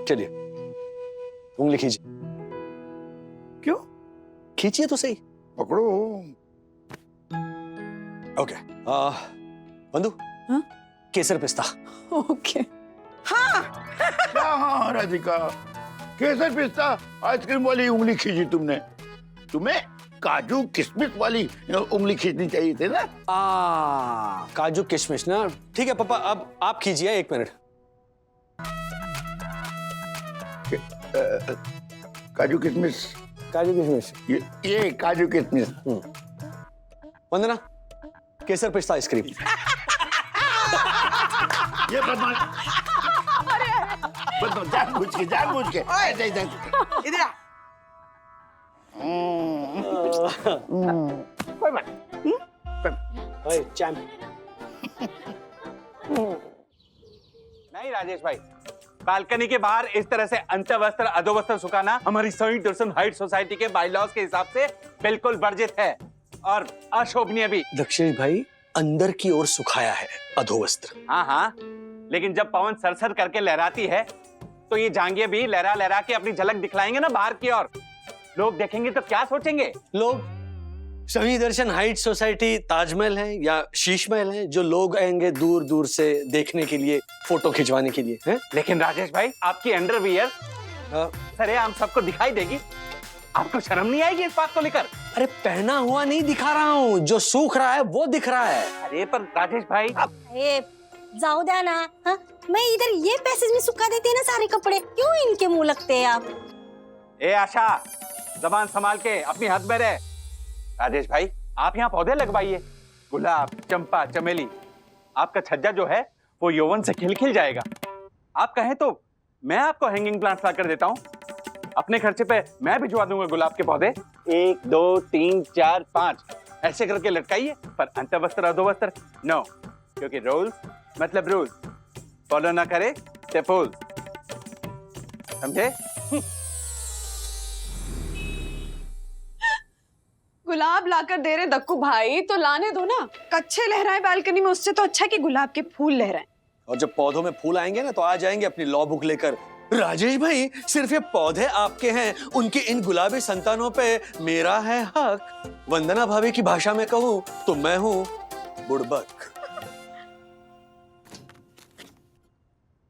चलिए उंगली कीजिए। क्यों? खींचिए तो सही। पकड़ो। ओके, बंधु, केसर पिस्ता। ओके। हाँ हाँ राधिका, केसर पिस्ता आइसक्रीम वाली उंगली खींची तुमने। तुम्हें काजू किशमिश वाली उंगली खींचनी चाहिए थी ना। काजू किशमिश ना। ठीक है पापा, अब आप खींचिए 1 मिनट। काजू किशमिश। काजू किशमिश, ये काजू किशमिश। वंदना, केसर पिस्ता आइसक्रीम। ये बदमाश जानबूझ के इधर आ। कोई बात नहीं राजेश भाई, बालकनी के बाहर इस तरह से अंतवस्त्र अधोवस्त्र सुखाना हमारी सही दर्शन हाइट सोसाइटी के बाईलॉज के हिसाब से बिल्कुल वर्जित है और अशोभनीय भी। दक्षिण भाई, अंदर की ओर सुखाया है अधोवस्त्र। हाँ हाँ, लेकिन जब पवन सरसर करके लहराती है तो ये जांघिया भी लहरा लहरा के अपनी झलक दिखलाएंगे ना बाहर की ओर। लोग देखेंगे तो क्या सोचेंगे? लोग सही दर्शन हाइट सोसाइटी ताजमहल है या शीश महल है जो लोग आएंगे दूर दूर से देखने के लिए, फोटो खिंचवाने के लिए है? लेकिन राजेश भाई, आपकी अंडरवियर सरेआम सबको दिखाई देगी, आपको शर्म नहीं आएगी इस बात को लेकर? अरे पहना हुआ नहीं दिखा रहा हूँ, जो सूख रहा है वो दिख रहा है। अरे पर राजेश भाई, ये जाओ द्या ना। हाँ? मैं इधर ये पैसेज में सुखा देती है ना सारे कपड़े, क्यों इनके मुंह लगते हैं आप? ए आशा, जबान संभाल के अपनी हद में रहे। राजेश भाई, आप यहाँ पौधे लगवाइए, गुलाब, चंपा, चमेली। आपका छज्जा जो है वो यौवन से खिल जाएगा। आप कहें तो मैं आपको हैंगिंग प्लांट्स ला कर देता हूँ। अपने खर्चे पे मैं भिजवा दूंगा गुलाब के पौधे। 1 2 3 4 5 ऐसे करके लटकाइए, पर अंतवस्त्र अधोवस्त्र नो, क्योंकि रूल्स मतलब रूल्स, फॉलो ना करे ते फूल, समझे? गुलाब लाकर दे रहे दक्कू भाई, तो लाने दो ना। कच्चे लहराए बालकनी में, उससे तो अच्छा कि गुलाब के फूल लहराए। और जब पौधों में फूल आएंगे ना तो आ जाएंगे अपनी लॉ बुक लेकर। राजेश भाई, सिर्फ ये पौधे आपके हैं, उनके इन गुलाबी संतानों पे मेरा है हक। वंदना भाभी की भाषा में कहूं तो मैं हूं बुड़बक।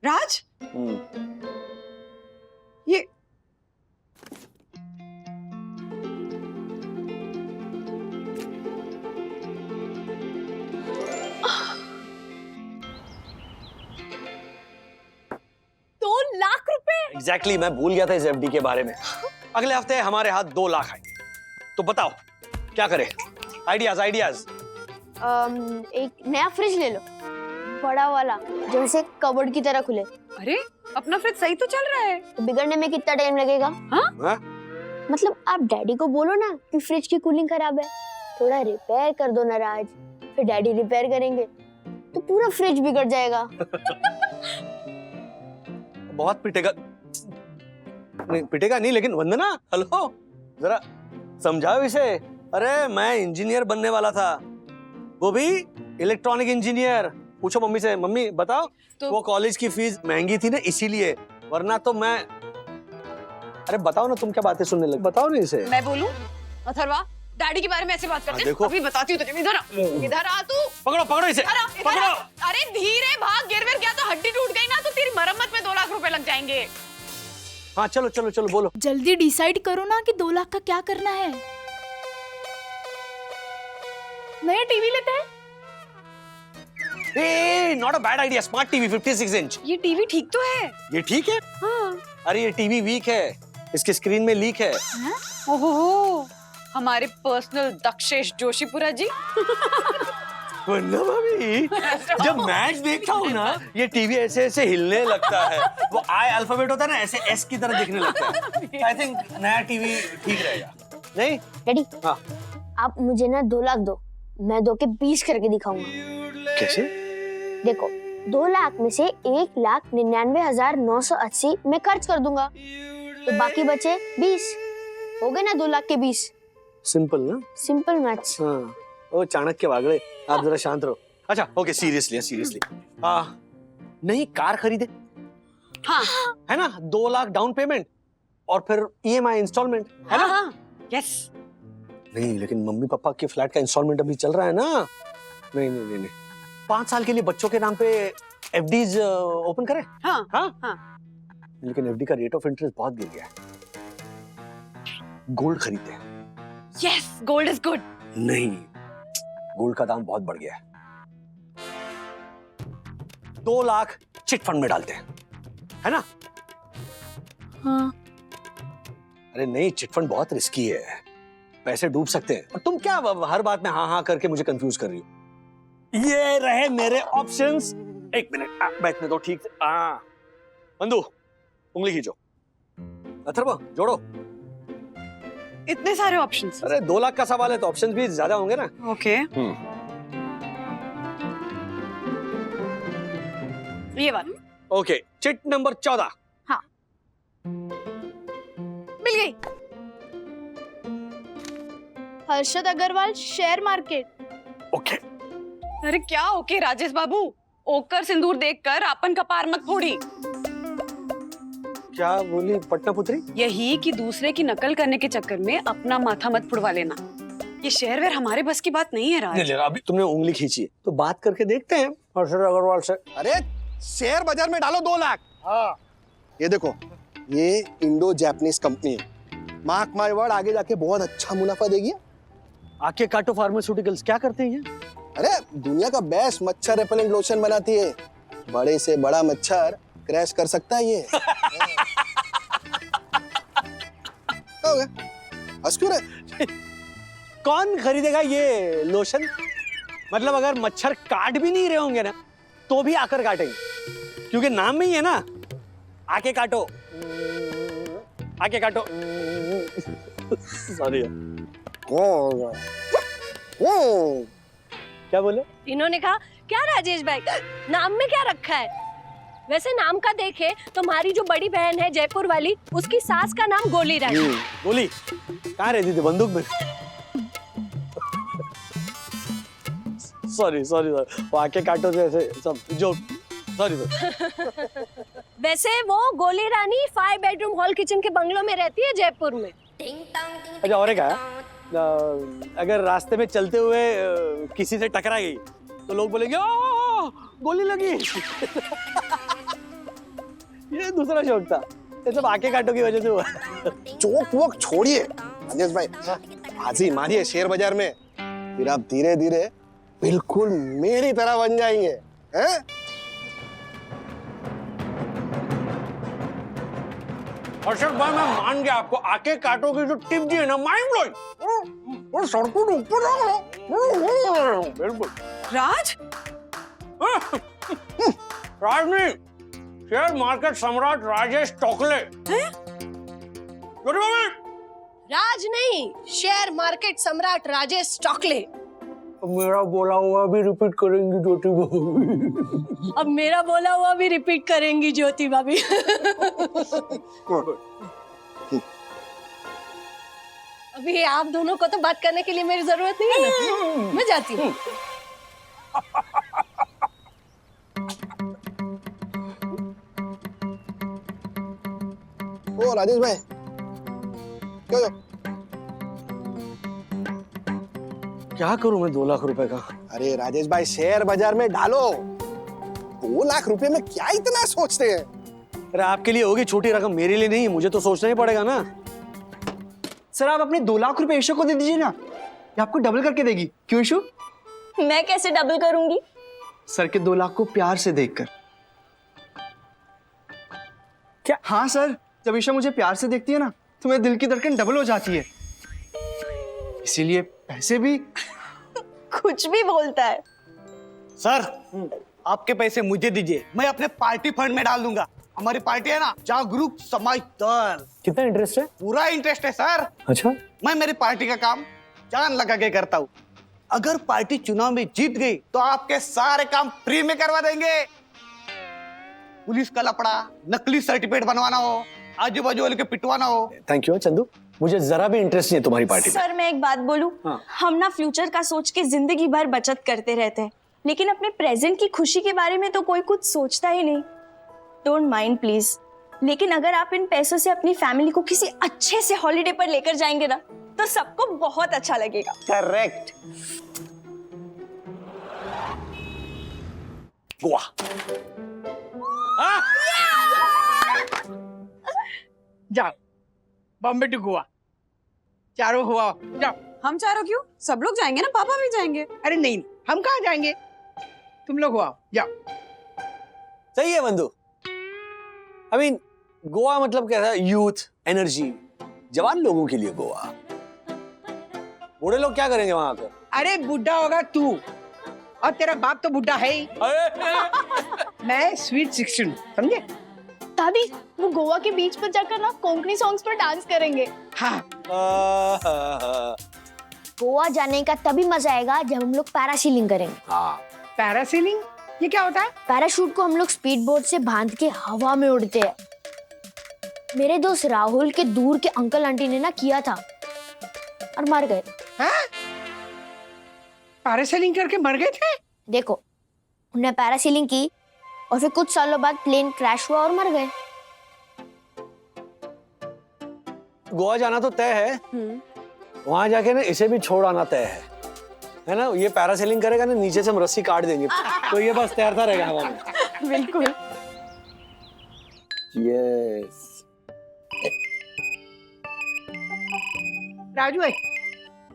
राज, ये एग्जैक्टली, मैं भूल गया था इस एफडी के बारे में। अगले हफ्ते हमारे हाथ 2 लाख आए, तो बताओ क्या करें? Ideas ideas. एक नया फ्रिज ले लो, बड़ा वाला, जैसे कबर्ड की तरह खुले। अरे अपना फ्रिज सही तो चल रहा है। तो बिगड़ने में कितना टाइम लगेगा? हाँ? मतलब आप डैडी को बोलो ना कि फ्रिज की कूलिंग खराब है, थोड़ा रिपेयर कर दो ना राज। फिर डैडी रिपेयर करेंगे तो पूरा फ्रिज बिगड़ जाएगा। बहुत पिटेगा। नहीं पिटेगा नहीं, लेकिन वंदना, हेलो, जरा समझाओ इसे। अरे मैं इंजीनियर बनने वाला था, वो भी इलेक्ट्रॉनिक इंजीनियर। पूछो मम्मी से, मम्मी बताओ तो... वो कॉलेज की फीस महंगी थी ना इसीलिए, वरना तो मैं। अरे बताओ ना, तुम क्या बातें सुनने लगे, बताओ ना इसे। मैं बोलूं? अथर्वा, डैडी के बारे में ऐसे बात करते हैं? अभी बताती हूँ तुझे। इधर आ, इधर आ तू। पकड़ो पकड़ो इसे, पकड़ो। अरे धीरे भाग, गिर विर गया तो हड्डी टूट गई ना, तो तेरी मरम्मत में 2 लाख रुपए लग जाएंगे। हाँ चलो चलो चलो बोलो। जल्दी डिसाइड करो ना कि 2 लाख का क्या करना है। नया टीवी लेते हैं। ए not a bad idea, smart TV 56 inch. ये टीवी ठीक तो है। ये ठीक है? हाँ। अरे ये टीवी वीक है, इसकी स्क्रीन में लीक है। ओहो, हमारे पर्सनल दक्षेश जोशीपुरा जी। वरना भाभी जब मैच देखता हूँ ना, ये टीवी ऐसे ऐसे हिलने लगता है। वो आई अल्फाबेट होता है ना, ऐसे एस की तरह दिखने लगता है। आई थिंक नया टीवी ठीक रहेगा। नहीं डैडी, हाँ आप मुझे ना 2 लाख दो, मैं 2 के 20 करके दिखाऊंगा। कैसे? देखो 2 लाख में से 1,99,980 मैं खर्च कर दूंगा, तो बाकी बचे 20। हो गए ना 2 लाख के 20। सिंपल ना? Simple maths. हाँ ओ चाणक्य वागड़े, आप जरा शांत रहो। अच्छा ओके, सीरियसली नहीं कार खरीदे? हाँ है ना, 2 लाख डाउन पेमेंट और फिर EMI इंस्टॉलमेंट, है ना? हाँ, यस। नहीं लेकिन मम्मी पापा के फ्लैट का इंस्टॉलमेंट अभी चल रहा है ना। नहीं 5 साल के लिए बच्चों के नाम पे FDs ओपन करें? हाँ हाँ हाँ। लेकिन FD का रेट ऑफ इंटरेस्ट बहुत गिर गया है। गोल्ड खरीदते हैं। Yes, gold is good. नहीं, गोल्ड का दाम बहुत बढ़ गया है। 2 लाख चिट फंड में डालते हैं, है ना? हाँ। अरे नहीं, चिट फंड बहुत रिस्की है, पैसे डूब सकते हैं। और तुम क्या हर बात में हाँ हाँ करके मुझे कंफ्यूज कर रही हो? ये रहे मेरे ऑप्शंस। 1 मिनट बैठने दो ठीक से। बंधु उंगली खींचो, अथर्व जोड़ो। इतने सारे ऑप्शंस? अरे 2 लाख का सवाल है तो ऑप्शंस भी ज्यादा होंगे ना। ओके। ये वाला। Okay, chit number 14। हाँ मिल गई। Harshad Agarwal share market. Okay. अरे क्या ओके राजेश बाबू, ओकर सिंदूर देखकर अपन कपार मत फोड़ी। क्या बोली पटना पुत्री? यही कि दूसरे की नकल करने के चक्कर में अपना माथा मत फुड़वा लेना। ये शेयर वेयर हमारे बस की बात नहीं है राज। नहीं, अभी तुमने उंगली खींची है तो बात करके देखते हैं हर्षद अग्रवाल से। अरे शेयर बाजार में डालो 2 लाख। हाँ ये देखो, ये इंडो जापानीज कंपनी है, मार्क माय वर्ड आगे जाके बहुत अच्छा मुनाफा देगी। आके काटो फार्मास्यूटिकल्स क्या करते हैं? अरे दुनिया का बेस्ट मच्छर रेपेलेंट लोशन बनाती है, बड़े से बड़ा मच्छर क्रैश कर सकता है ये। हो गया, हंस क्यों रहे? कौन खरीदेगा ये लोशन? मतलब अगर मच्छर काट भी नहीं रहे होंगे ना तो भी आकर काटेंगे, क्योंकि नाम में ही है ना, आके काटो आके काटो। सॉरी क्या बोले? इन्होंने कहा क्या राजेश भाई, नाम में क्या रखा है? वैसे नाम का देखे तो हमारी जो बड़ी बहन है जयपुर वाली, उसकी सास का नाम गोली रानी। गोली कहाँ रहती थी? बंदूक में। सॉरी वो आके काटो से ऐसे सब जो सॉरी। वैसे वो गोली रानी 5 बेडरूम हॉल किचन के बंगलों में रहती है जयपुर में। अच्छा और क्या, अगर रास्ते में चलते हुए किसी से टकरा गई तो लोग बोलेंगे ओ गोली लगी। ये दूसरा शौक था, ये सब आके काटो की वजह से हुआ। चौक वोक छोड़िए राजेश भाई, बाजी मारिए शेयर बाजार में, फिर आप धीरे धीरे बिल्कुल मेरी तरह बन जाएंगे, हैं? हर्षद भाई मैं मान गया, आपको आके काटो की जो टिप दी है ना, माइंड ब्लोइंग। और सड़कों के ऊपर बिल्कुल। राज? राज नहीं, शेयर मार्केट सम्राट राजेश टोकले। राज नहीं, शेयर मार्केट सम्राट राजेश टोकले। मेरा बोला हुआ भी रिपीट करेंगी ज्योति भाभी। अब मेरा बोला हुआ भी रिपीट करेंगी ज्योति भाभी। अभी आप दोनों को तो बात करने के लिए मेरी जरूरत नहीं है ना, मैं जाती हूँ। ओ राजेश भाई क्या क्या करूं मैं 2 लाख रुपए का? अरे राजेश भाई शेयर बाजार में डालो, 2 लाख रुपए में क्या इतना सोचते हैं? अरे आपके लिए होगी छोटी रकम, मेरे लिए नहीं, मुझे तो सोचना ही पड़ेगा ना। सर आप अपने 2 लाख रुपए ईशू को दे दीजिए ना, ये आपको डबल करके देगी। क्यों ईशू? मैं कैसे डबल करूंगी? सर के 2 लाख को प्यार से देखकर। क्या? हाँ सर, जब ईशा मुझे प्यार से देखती है ना तो मेरे दिल की धड़कन डबल हो जाती है। इसीलिए पैसे भी कुछ भी बोलता है। सर आपके पैसे मुझे दीजिए, मैं अपने पार्टी फंड में डाल दूंगा। हमारी पार्टी है ना, जागरूक समाज दल। कितना इंटरेस्ट है? पूरा इंटरेस्ट है सर। अच्छा, मैं मेरी पार्टी का काम जान लगा के करता हूँ। अगर पार्टी चुनाव में जीत गई तो आपके सारे काम फ्री में करवा देंगे। पुलिस का लपड़ा, नकली सर्टिफिकेट बनवाना हो, आजू बाजू वाले के पिटवाना हो। थैंक यू चंदू, मुझे जरा भी इंटरेस्ट नहीं है तुम्हारी पार्टी में। सर मैं एक बात बोलूं, हम ना फ्यूचर का सोच के जिंदगी भर बचत करते रहते हैं, लेकिन अपने प्रेजेंट की खुशी के बारे में तो कोई कुछ सोचता ही नहीं। डोंट माइंड प्लीज, लेकिन अगर आप इन पैसों से अपनी फैमिली को किसी अच्छे से हॉलिडे पर लेकर जाएंगे ना तो सबको बहुत अच्छा लगेगा। करेक्ट। गोवा। जाओ बॉम्बे टू गोवा, चारों हुआ जाओ। हम चारों क्यों? सब लोग जाएंगे ना, पापा भी जाएंगे। अरे नहीं, हम कहाँ जाएंगे, तुम लोग हुआ जाओ। सही है बंधु। आई मीन गोवा मतलब कैसा है? यूथ, एनर्जी, जवान लोगों के लिए गोवा। बूढ़े लोग क्या करेंगे वहां पर? अरे बुढ़ा होगा तू, और तेरा बाप तो बुढ़ा है ही। मैं स्वीट 16, समझे? दादी वो गोवा के बीच पर जाकर ना कोंकणी सॉन्ग्स पर डांस करेंगे। हाँ। गोवा जाने का तभी मजा आएगा जब हम लोग पैरासीलिंग करेंगे। हाँ। पैरासीलिंग ये क्या होता है? पैराशूट को हम लोग स्पीड बोट से बांध के हवा में उड़ते हैं। मेरे दोस्त राहुल के दूर के अंकल आंटी ने ना किया था और मर गए। हाँ? पैरासीलिंग करके मर गए थे? देखो, उन्हें पैरासीलिंग की और फिर कुछ सालों बाद प्लेन क्रैश हुआ और मर गए। गोवा जाना तो तय है, वहां जाके ना इसे भी छोड़ आना तय है ना? ये पैरासेलिंग करेगा ना, नीचे से हम रस्सी काट देंगे तो ये बस तैरता रहेगा हवा में। बिल्कुल। यस। राजू है।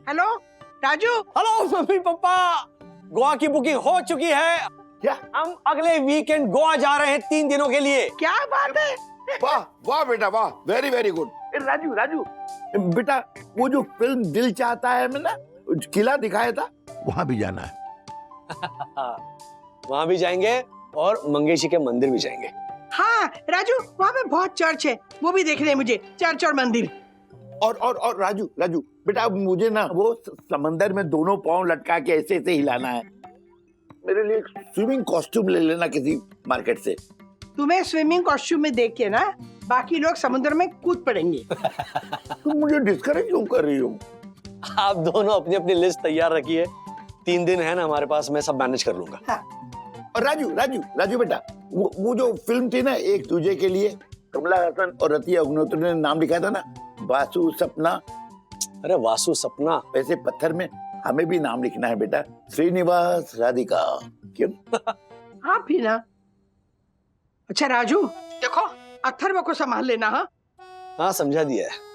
Hello Raju. Hello mummy papa, Goa की बुकिंग हो चुकी है। क्या? हम अगले वीकेंड गोवा जा रहे हैं 3 दिनों के लिए। क्या बात है? वाह वाह बेटा वाह, very very good. Raju Raju बेटा, वो जो फिल्म दिल चाहता है में ना किला दिखाया था, वहां भी जाना है। वहां भी जाएंगे और मंगेशी के मंदिर भी जाएंगे। हाँ राजू, वहाँ पे बहुत चर्च है, वो भी देखने हैं मुझे, चर्च और मंदिर। और राजू राजू बेटा, अब मुझे ना वो समंदर में दोनों पाँव लटका के ऐसे ऐसे हिलाना है। मेरे लिए स्विमिंग कॉस्ट्यूम ले लेना किसी मार्केट से। तुम्हें स्विमिंग कॉस्ट्यूम में देख के ना बाकी लोग समुद्र में कूद पड़ेंगे। तुम मुझे डिस्करेज क्यों कर रही हो? आप दोनों अपनी अपनी लिस्ट तैयार रखिए, 3 दिन है ना हमारे पास, मैं सब मैनेज कर लूंगा। हाँ। और राजू राजू राजू बेटा, वो जो फिल्म थी ना एक तुझे के लिए, कमला हसन और रतिया अग्निहोत्री ने नाम लिखा था ना, वासु सपना। अरे वासु सपना, वैसे पत्थर में हमें भी नाम लिखना है बेटा, श्रीनिवास राधिका। क्यों? आप भी ना। अच्छा राजू देखो, अथर्व को संभाल लेना। हाँ समझा दिया है।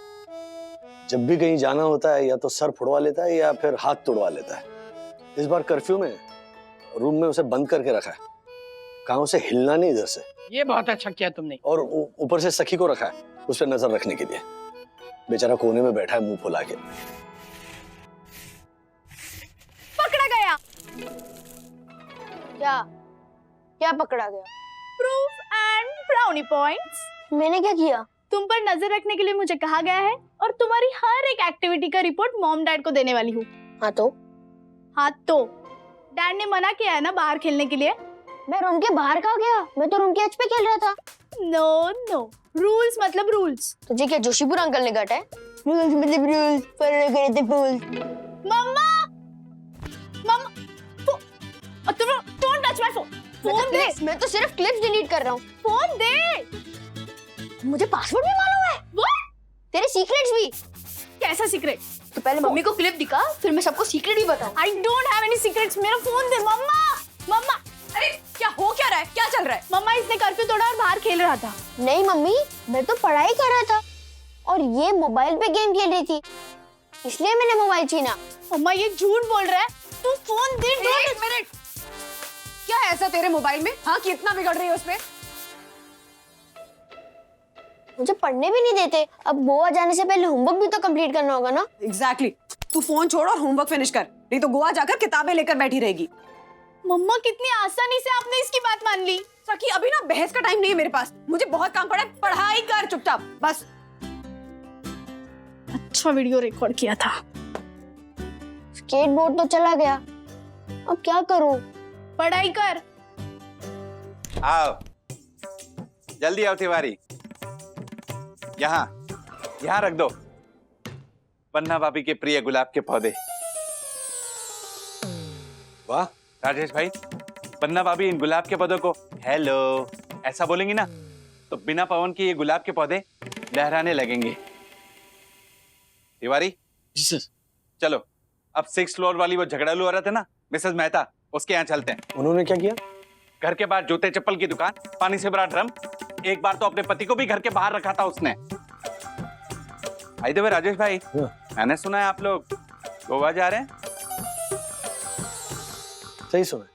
जब भी कहीं जाना होता है या तो सर फुड़वा लेता है या फिर हाथ तोड़वा लेता है। इस बार कर्फ्यू में रूम में उसे बंद करके रखा है, कहा उसे हिलना नहीं इधर से। ये बहुत अच्छा किया तुमने। और ऊपर से सखी को रखा है उस पर नजर रखने के लिए। बेचारा कोने में बैठा है मुंह फुला के। पकड़ा गया। क्या पकड़ा गया? Proof and brownie points. मैंने क्या किया? तुम पर नजर रखने के लिए मुझे कहा गया है और तुम्हारी हर एक एक्टिविटी का रिपोर्ट मॉम डैड को देने वाली हूँ। हाँ तो डैड ने मना किया है ना बाहर खेलने के लिए। मैं रूम के बाहर कहाँ गया? मैं तो रूम के छत पे खेल रहा था। नो रूल्स मतलब रूल्स। तुझे क्या जोशीपुर अंकल ने काटा है? रूल्स मतलब रूल्स, फॉलो करे थे फूल्स। मम्मा don't touch my phone. Phone दे। मैं तो सिर्फ क्लिप्स डिलीट कर रहा हूँ। फोन दे। मुझे पासवर्ड भी मालूम है। व्हाट? तेरे सीक्रेट्स भी। कैसा सीक्रेट? तो पहले मम्मी को क्लिप दिखा, फिर मैं सबको सीक्रेट ही बताऊं। I don't have any secrets. मेरा फोन दे मम्मा। अरे क्या हो क्या रहा है? क्या चल रहा है? मम्मा इसने कर्फ्यू तोड़ा और बाहर खेल रहा था। नहीं मम्मी, मैं तो पढ़ाई कर रहा था और ये मोबाइल पे गेम खेल रही थी, इसलिए मैंने मोबाइल छीना। मम्मा ये झूठ बोल रहा है। तू फोन दे। एक मिनट, क्या है ऐसा तेरे मोबाइल में, हाँ, कि इतना बिगड़ रही है उसपे? मुझे पढ़ने भी नहीं देते। अब गोवा जाने से पहले होमवर्क भी तो कंप्लीट करना होगा ना। एग्जैक्टली। तू फोन छोड़ और होमवर्क फिनिश कर, नहीं तो गोवा जाकर किताबें लेकर बैठी रहेगी। मम्मा कितनी आसानी से आपने इसकी बात मान ली। सखी अभी ना बहस का टाइम नहीं है मेरे पास, मुझे बहुत काम पड़ा है, पढ़ाई कर चुपचाप बस। अच्छा वीडियो रिकॉर्ड किया था। स्केटबोर्ड तो चला गया, अब क्या करूं? पढ़ाई कर। आओ, जल्दी आओ तिवारी। यहाँ यहाँ रख दो पन्ना भाभी के प्रिय गुलाब के पौधे। वाह राजेश भाई, पन्ना भाभी इन गुलाब के पौधों को हेलो ऐसा बोलेंगी ना तो बिना पवन के ये गुलाब के पौधे लहराने लगेंगे। तिवारी जी सर। चलो अब 6th फ्लोर वाली वो झगड़ालू औरत है ना मिसेस मेहता, उसके यहाँ चलते हैं। उन्होंने क्या किया? घर के बाहर जूते चप्पल की दुकान, पानी से भरा ड्रम, एक बार तो अपने पति को भी घर के बाहर रखा था उसने। भाई राजेश भाई, मैंने सुना है आप लोग गोवा जा रहे हैं। सही सुना।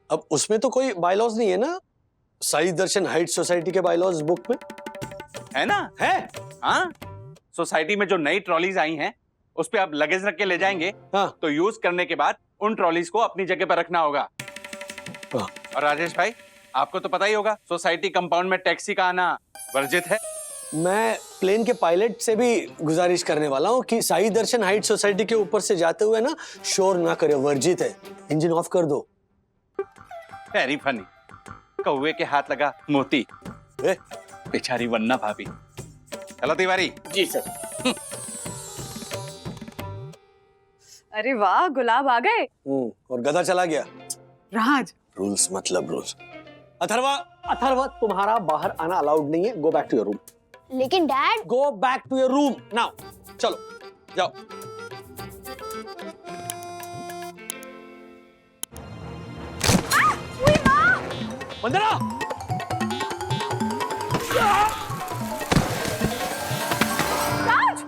अब उसमें तो कोई बायलॉज नहीं है ना, साई दर्शन हाइट सोसाइटी के बायलॉज बुक में है ना? है हाँ, सोसाइटी में जो नई ट्रॉलीज आई हैं उस पे आप लगेज रख के ले जाएंगे। हाँ। तो यूज करने के बाद उन ट्रॉलीज को अपनी जगह पर रखना होगा। हाँ। और राजेश भाई आपको तो पता ही होगा सोसाइटी कंपाउंड में टैक्सी का आना वर्जित है। मैं प्लेन के पायलट से भी गुजारिश करने वाला हूँ कि साई दर्शन हाइट सोसाइटी के ऊपर से जाते हुए ना शोर ना करे, वर्जित है। इंजन ऑफ कर दो। वेरी फनी, कौवे के हाथ लगा मोती, बेचारी वन्ना भाभी। चलो तिवारी। जी सर। अरे वाह, गुलाब आ गए। और गधा चला गया। राज, रूल्स मतलब रूल्स। अथर्वा तुम्हारा बाहर आना अलाउड नहीं है। Go back to your room. लेकिन dad. Go back to your room now. चलो जाओ। वंदना! राज!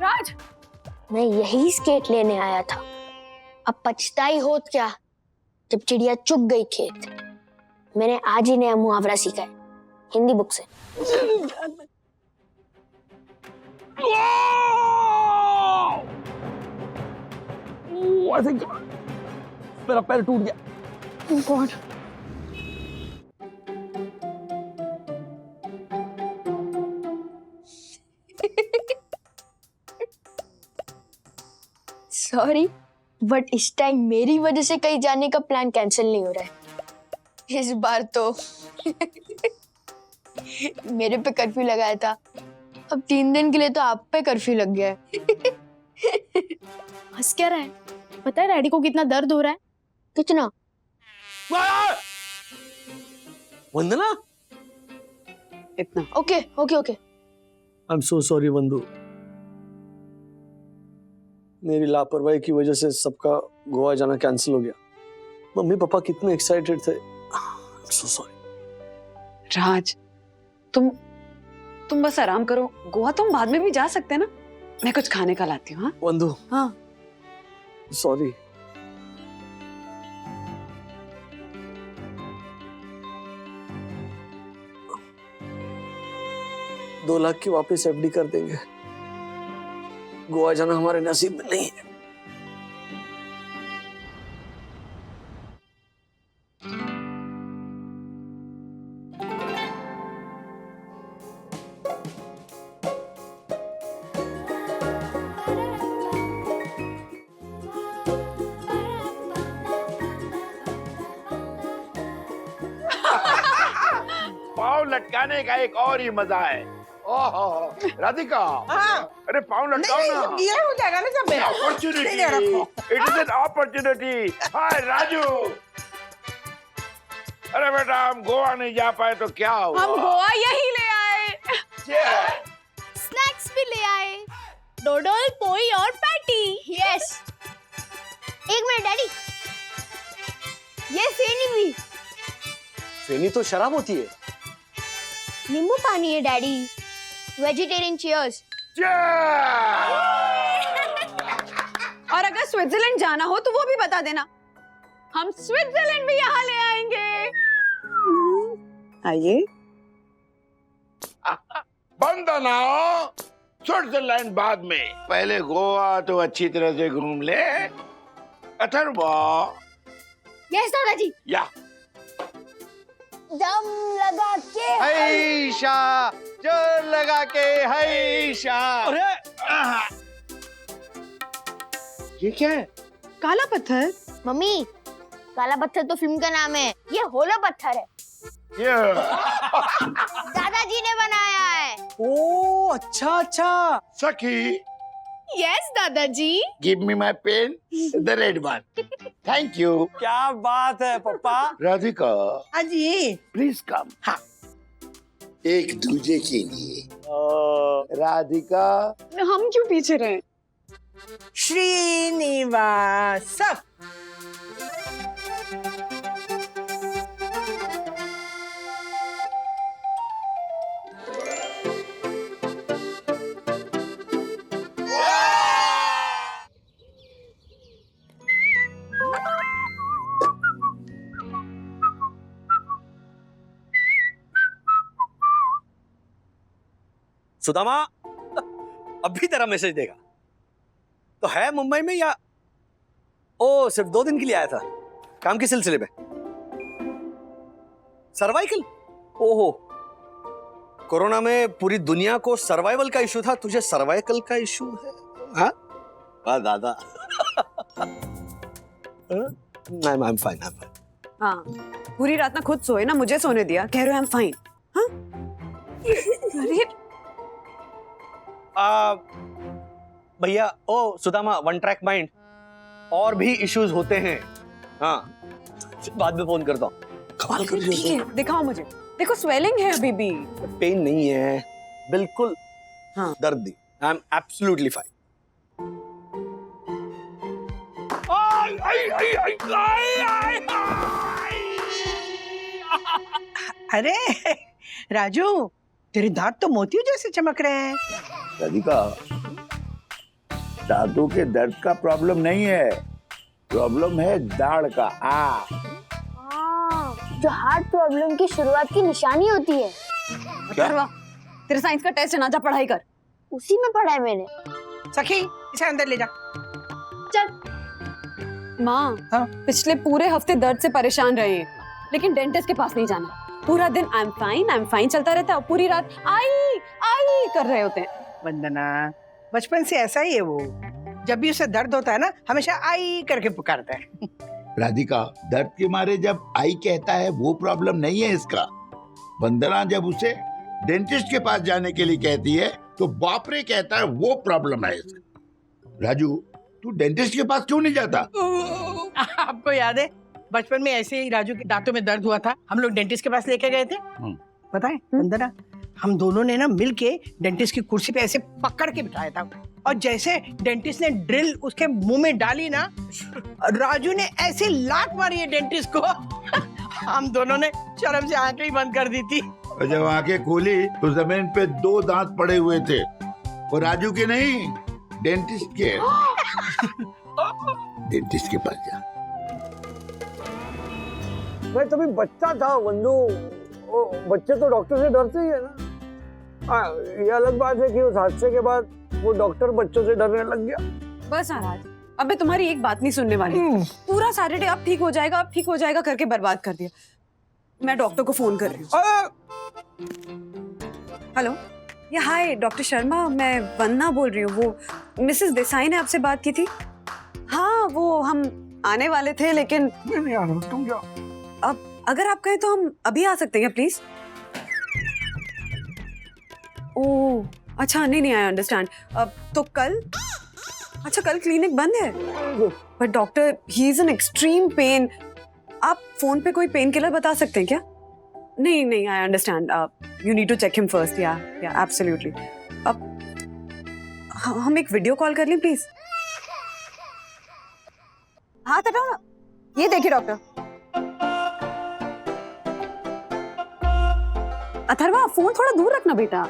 राज! मैं यही स्केट लेने आया था। अब पछताई होत क्या जब चिड़िया चुग गई खेत। मैंने आज ही नया मुहावरा सीखा है हिंदी बुक से। I think मेरा पैर टूट गया। गॉड। सॉरी, बट इस टाइम मेरी वजह से कहीं जाने का प्लान कैंसिल नहीं हो रहा है। इस बार तो मेरे पे कर्फ्यू लगाया था, अब 3 दिन के लिए तो आप पे कर्फ्यू लग गया है। हंस क्या रहा है? पता है डैडी को कितना दर्द हो रहा है? कितना? वंदना? इतना। Okay okay okay. I am so sorry Vandu. मेरी लापरवाही की वजह से सबका गोवा जाना कैंसिल हो गया। मम्मी पापा कितने एक्साइटेड थे। I'm so sorry. राज, तुम बस आराम करो। गोवा तुम बाद में भी जा सकते हैं ना, मैं कुछ खाने का लाती हूँ। हाँ वंदू। हाँ सॉरी। $2 लाख की वापस एफडी कर देंगे। गोवा जाना हमारे नसीब में नहीं है। पाँव लटकाने का एक और ही मजा है। ओहो राधिका। हाँ। अरे पाँव लटकाओ ना। ये हो जाएगा ना जब मेरा अपॉर्चुनिटी। नहीं रखो। It is an opportunity. Hi Raju. अरे बेटा हम गोवा नहीं जा पाए तो क्या हुआ? हम गोवा यही ले आए। स्नैक्स भी ले आए, डोडल, पोई और पैटी। यस। एक मिनट डैडी, ये फेनी भी। फेनी तो शराब होती है। नींबू पानी है डैडी। Vegetarian cheers. और अगर स्विट्जरलैंड जाना हो तो वो भी बता देना। हम स्विट्जरलैंड भी यहाँ ले आएंगे। आइए। वंदना, स्विट्जरलैंड बाद में, पहले गोवा तो अच्छी तरह से घूम ले। अथर्वा। यस दादाजी। या दम लगा के हैशा, जोर लगा के हैशा। अरे ये क्या है? काला पत्थर? मम्मी, काला पत्थर तो फिल्म का नाम है, ये होलो पत्थर है। दादाजी ने बनाया है। ओ अच्छा अच्छा। सखी, यस दादाजी। Give me my pen, the red one. Thank you. क्या बात है पापा। राधिका। हाँ जी। Please come. हाँ। एक दूजे के लिए। राधिका। हम क्यों पीछे रहे? श्रीनिवास। सुदामा, अभी तेरा मैसेज देगा तो है मुंबई में या ओ सिर्फ 2 दिन के लिए आया था काम के सिलसिले में? सर्वाइकल? ओहो, कोरोना में पूरी दुनिया को सर्वाइवल का इशू था, तुझे सर्वाइकल का इशू है? हाँ वाह दादा। I'm fine. हाँ, पूरी रात ना खुद सोए ना मुझे सोने दिया, कह रहे हो I'm fine। हाँ? अरे भैया, ओ सुदामा, वन ट्रैक माइंड, और भी इश्यूज होते हैं। हाँ, बाद में फोन करता हूँ। कमाल कर रही हो। ठीक है, दिखाओ मुझे। देखो स्वेलिंग है अभी भी। पेन नहीं है, बिल्कुल। हाँ, दर्द नहीं। I am absolutely fine. अरे राजू, तेरे दांत तो मोतियों जैसे चमक रहे हैं। राधिका, दांतों के दर्द का प्रॉब्लम नहीं है, प्रॉब्लम है दाढ़ का। जो हार्ट प्रॉब्लम की शुरुआत की निशानी होती है। अथर्वा, तेरे साइंस का टेस्ट है ना, जा पढ़ाई कर। उसी में पढ़ा है मैंने। सखी, इसे अंदर ले जा। चल। माँ, हाँ? पिछले पूरे हफ्ते दर्द से परेशान रहे हैं, लेकिन डेंटिस्ट के पास नहीं जाना। पूरा दिन आई एम फाइन चलता रहता है और पूरी रात आई कर रहे होते हैं। वंदना, बचपन से ऐसा ही है वो, जब भी उसे दर्द होता है ना, हमेशा आई करके पुकारता है। राधिका, दर्द के मारे जब आई कहता है वो प्रॉब्लम नहीं है इसका। वंदना जब उसे डेंटिस्ट के पास जाने के लिए कहती है तो बाप रे कहता है, वो प्रॉब्लम है इसका। राजू, तू डेंटिस्ट के पास क्यों नहीं जाता? आपको याद है बचपन में ऐसे ही राजू के दांतों में दर्द हुआ था, हम लोग डेंटिस्ट के पास लेके गए थे। पता है वंदना, हम दोनों ने ना मिलके डेंटिस्ट की कुर्सी पे ऐसे पकड़ के बिठाया था, और जैसे डेंटिस्ट ने ड्रिल उसके मुंह में डाली ना, राजू ने ऐसे लात मारी है डेंटिस्ट को। हम दोनों ने शर्म से आंखें ही बंद कर दी थी। और जब आंखें खोली तो जमीन पे 2 दांत पड़े हुए थे, और राजू के नहीं, डेंटिस्ट के। डेंटिस्ट के पास जा। मैं तभी बच्चा था वंदू, बच्चे तो डॉक्टर से डरते ही है ना। ये अलग बात है कि उस हादसे के बाद वो डॉक्टर बच्चों से डरने लग गया। बस आराज, अब मैं तुम्हारी एक बात नहीं सुनने वाली। पूरा सैटरडे अब ठीक हो जाएगा करके बर्बाद कर दिया। मैं डॉक्टर को फोन कर रही हूँ। हेलो, ये हाय डॉक्टर शर्मा, मैं वंदना बोल रही हूँ। वो मिसेस देसाई ने आपसे बात की थी। हाँ, वो हम आने वाले थे, लेकिन मैं नहीं आ रहा, तुम जाओ। अब अगर आप कहें तो हम अभी आ सकते हैं प्लीज। ओह अच्छा, नहीं आई अंडरस्टैंड। अब तो कल? अच्छा, कल क्लिनिक बंद है, पर doctor he is in extreme pain. आप फोन पे कोई पेन किलर बता सकते हैं क्या? नहीं I understand, you need to check him first. या एब्सोल्युटली। अब हम एक वीडियो कॉल कर लें प्लीज? हाथ हटाओ ना। ये देखिए डॉक्टर। अथर्वा, फोन थोड़ा दूर रखना बेटा।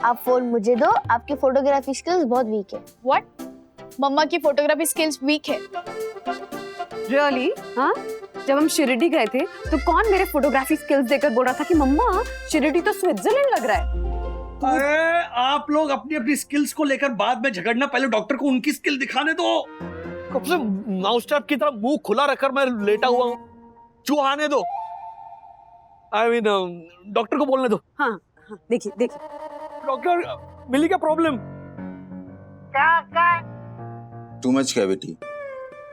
आप फोन मुझे दो, आपकी फोटोग्राफी स्किल्स बहुत वीक है। व्हाट? मम्मा की फोटोग्राफी स्किल्स वीक है? रियली? हाँ, जब हम शिरडी गए थे तो कौन मेरे फोटोग्राफी स्किल्स देखकर बोल रहा था कि मम्मा शिरडी तो स्विट्जरलैंड लग रहा है। अरे आप लोग अपनी अपनी स्किल्स को लेकर बाद में झगड़ना, पहले डॉक्टर को उनकी स्किल दिखाने दो। कब से माउस ट्रैप की तरह मुंह खुला रखकर मैं लेटा हुआ हूँ, चूहा आने दो। आई मीन डॉक्टर को बोलने दो। हाँ, देखिए देखिए डॉक्टर, मिली क्या problem? Too much cavity,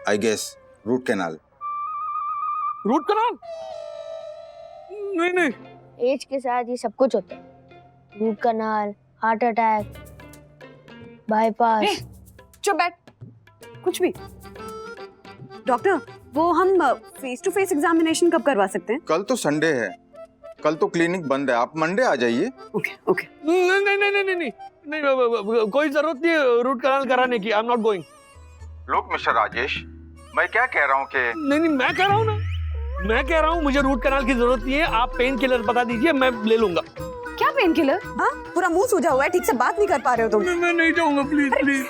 I guess root canal. Root canal? नहीं नहीं, एज के साथ ये सब कुछ होता है, root canal, heart attack, bypass. चुप बैठ, कुछ भी। डॉक्टर, वो हम फेस टू फेस एग्जामिनेशन कब करवा सकते हैं? कल तो संडे है, कल तो क्लिनिक बंद है, आप मंडे आ जाइए। Okay okay. नहीं नहीं नहीं नहीं नहीं नहीं, कोई जरूरत नहीं है रूट कैनाल कराने की। I am not going. लोग मिस्टर राजेश, मैं क्या कह रहा हूँ कि नहीं नहीं, मैं कह रहा हूँ ना, मैं कह रहा हूँ मुझे रूट कैनाल की जरूरत नहीं है। आप पेन किलर बता दीजिए, मैं ले लूंगा। क्या पेन किलर? हाँ, पूरा मुंह सूजा हुआ है, ठीक से बात नहीं कर पा रहे हो तुम। मैं नहीं जाऊंगा, प्लीज प्लीज।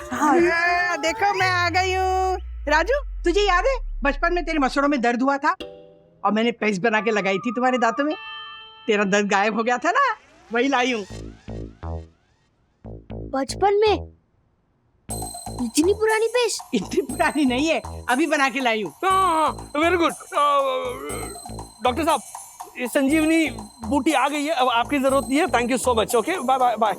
देखो मैं आ गई हूँ। राजू, तुझे याद है बचपन में तेरे मसूड़ों में दर्द हुआ था और मैंने पेस्ट बना के लगाई थी तुम्हारे दांतों में, तेरा दर्द गायब हो गया था ना, वही लाई हूँ। बचपन में? इतनी पुरानी पेस्ट? इतनी पुरानी नहीं है, अभी बना के लाई हूँ। वेरी गुड डॉक्टर साहब, ये संजीवनी बूटी आ गई है, अब आपकी जरूरत नहीं है। Thank you so much. Okay, bye bye bye.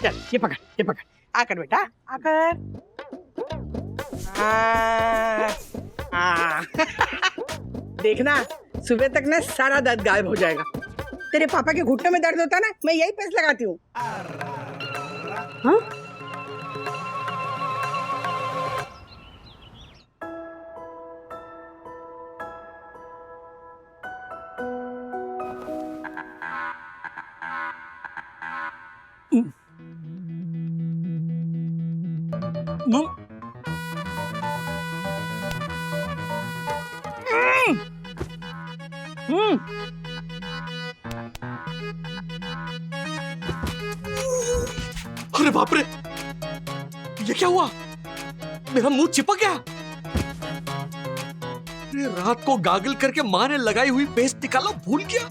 चल ये पकड़, आकर बेटा आकर। देखना सुबह तक ना सारा दर्द गायब हो जाएगा। तेरे पापा के घुटनों में दर्द होता ना, मैं यही पेस्ट लगाती हूँ। हाँ? अरे बाप रे, ये क्या हुआ? मेरा मुंह चिपक गया। अरे रात को गागल करके माँ ने लगाई हुई पेस्ट निकाला, भूल गया।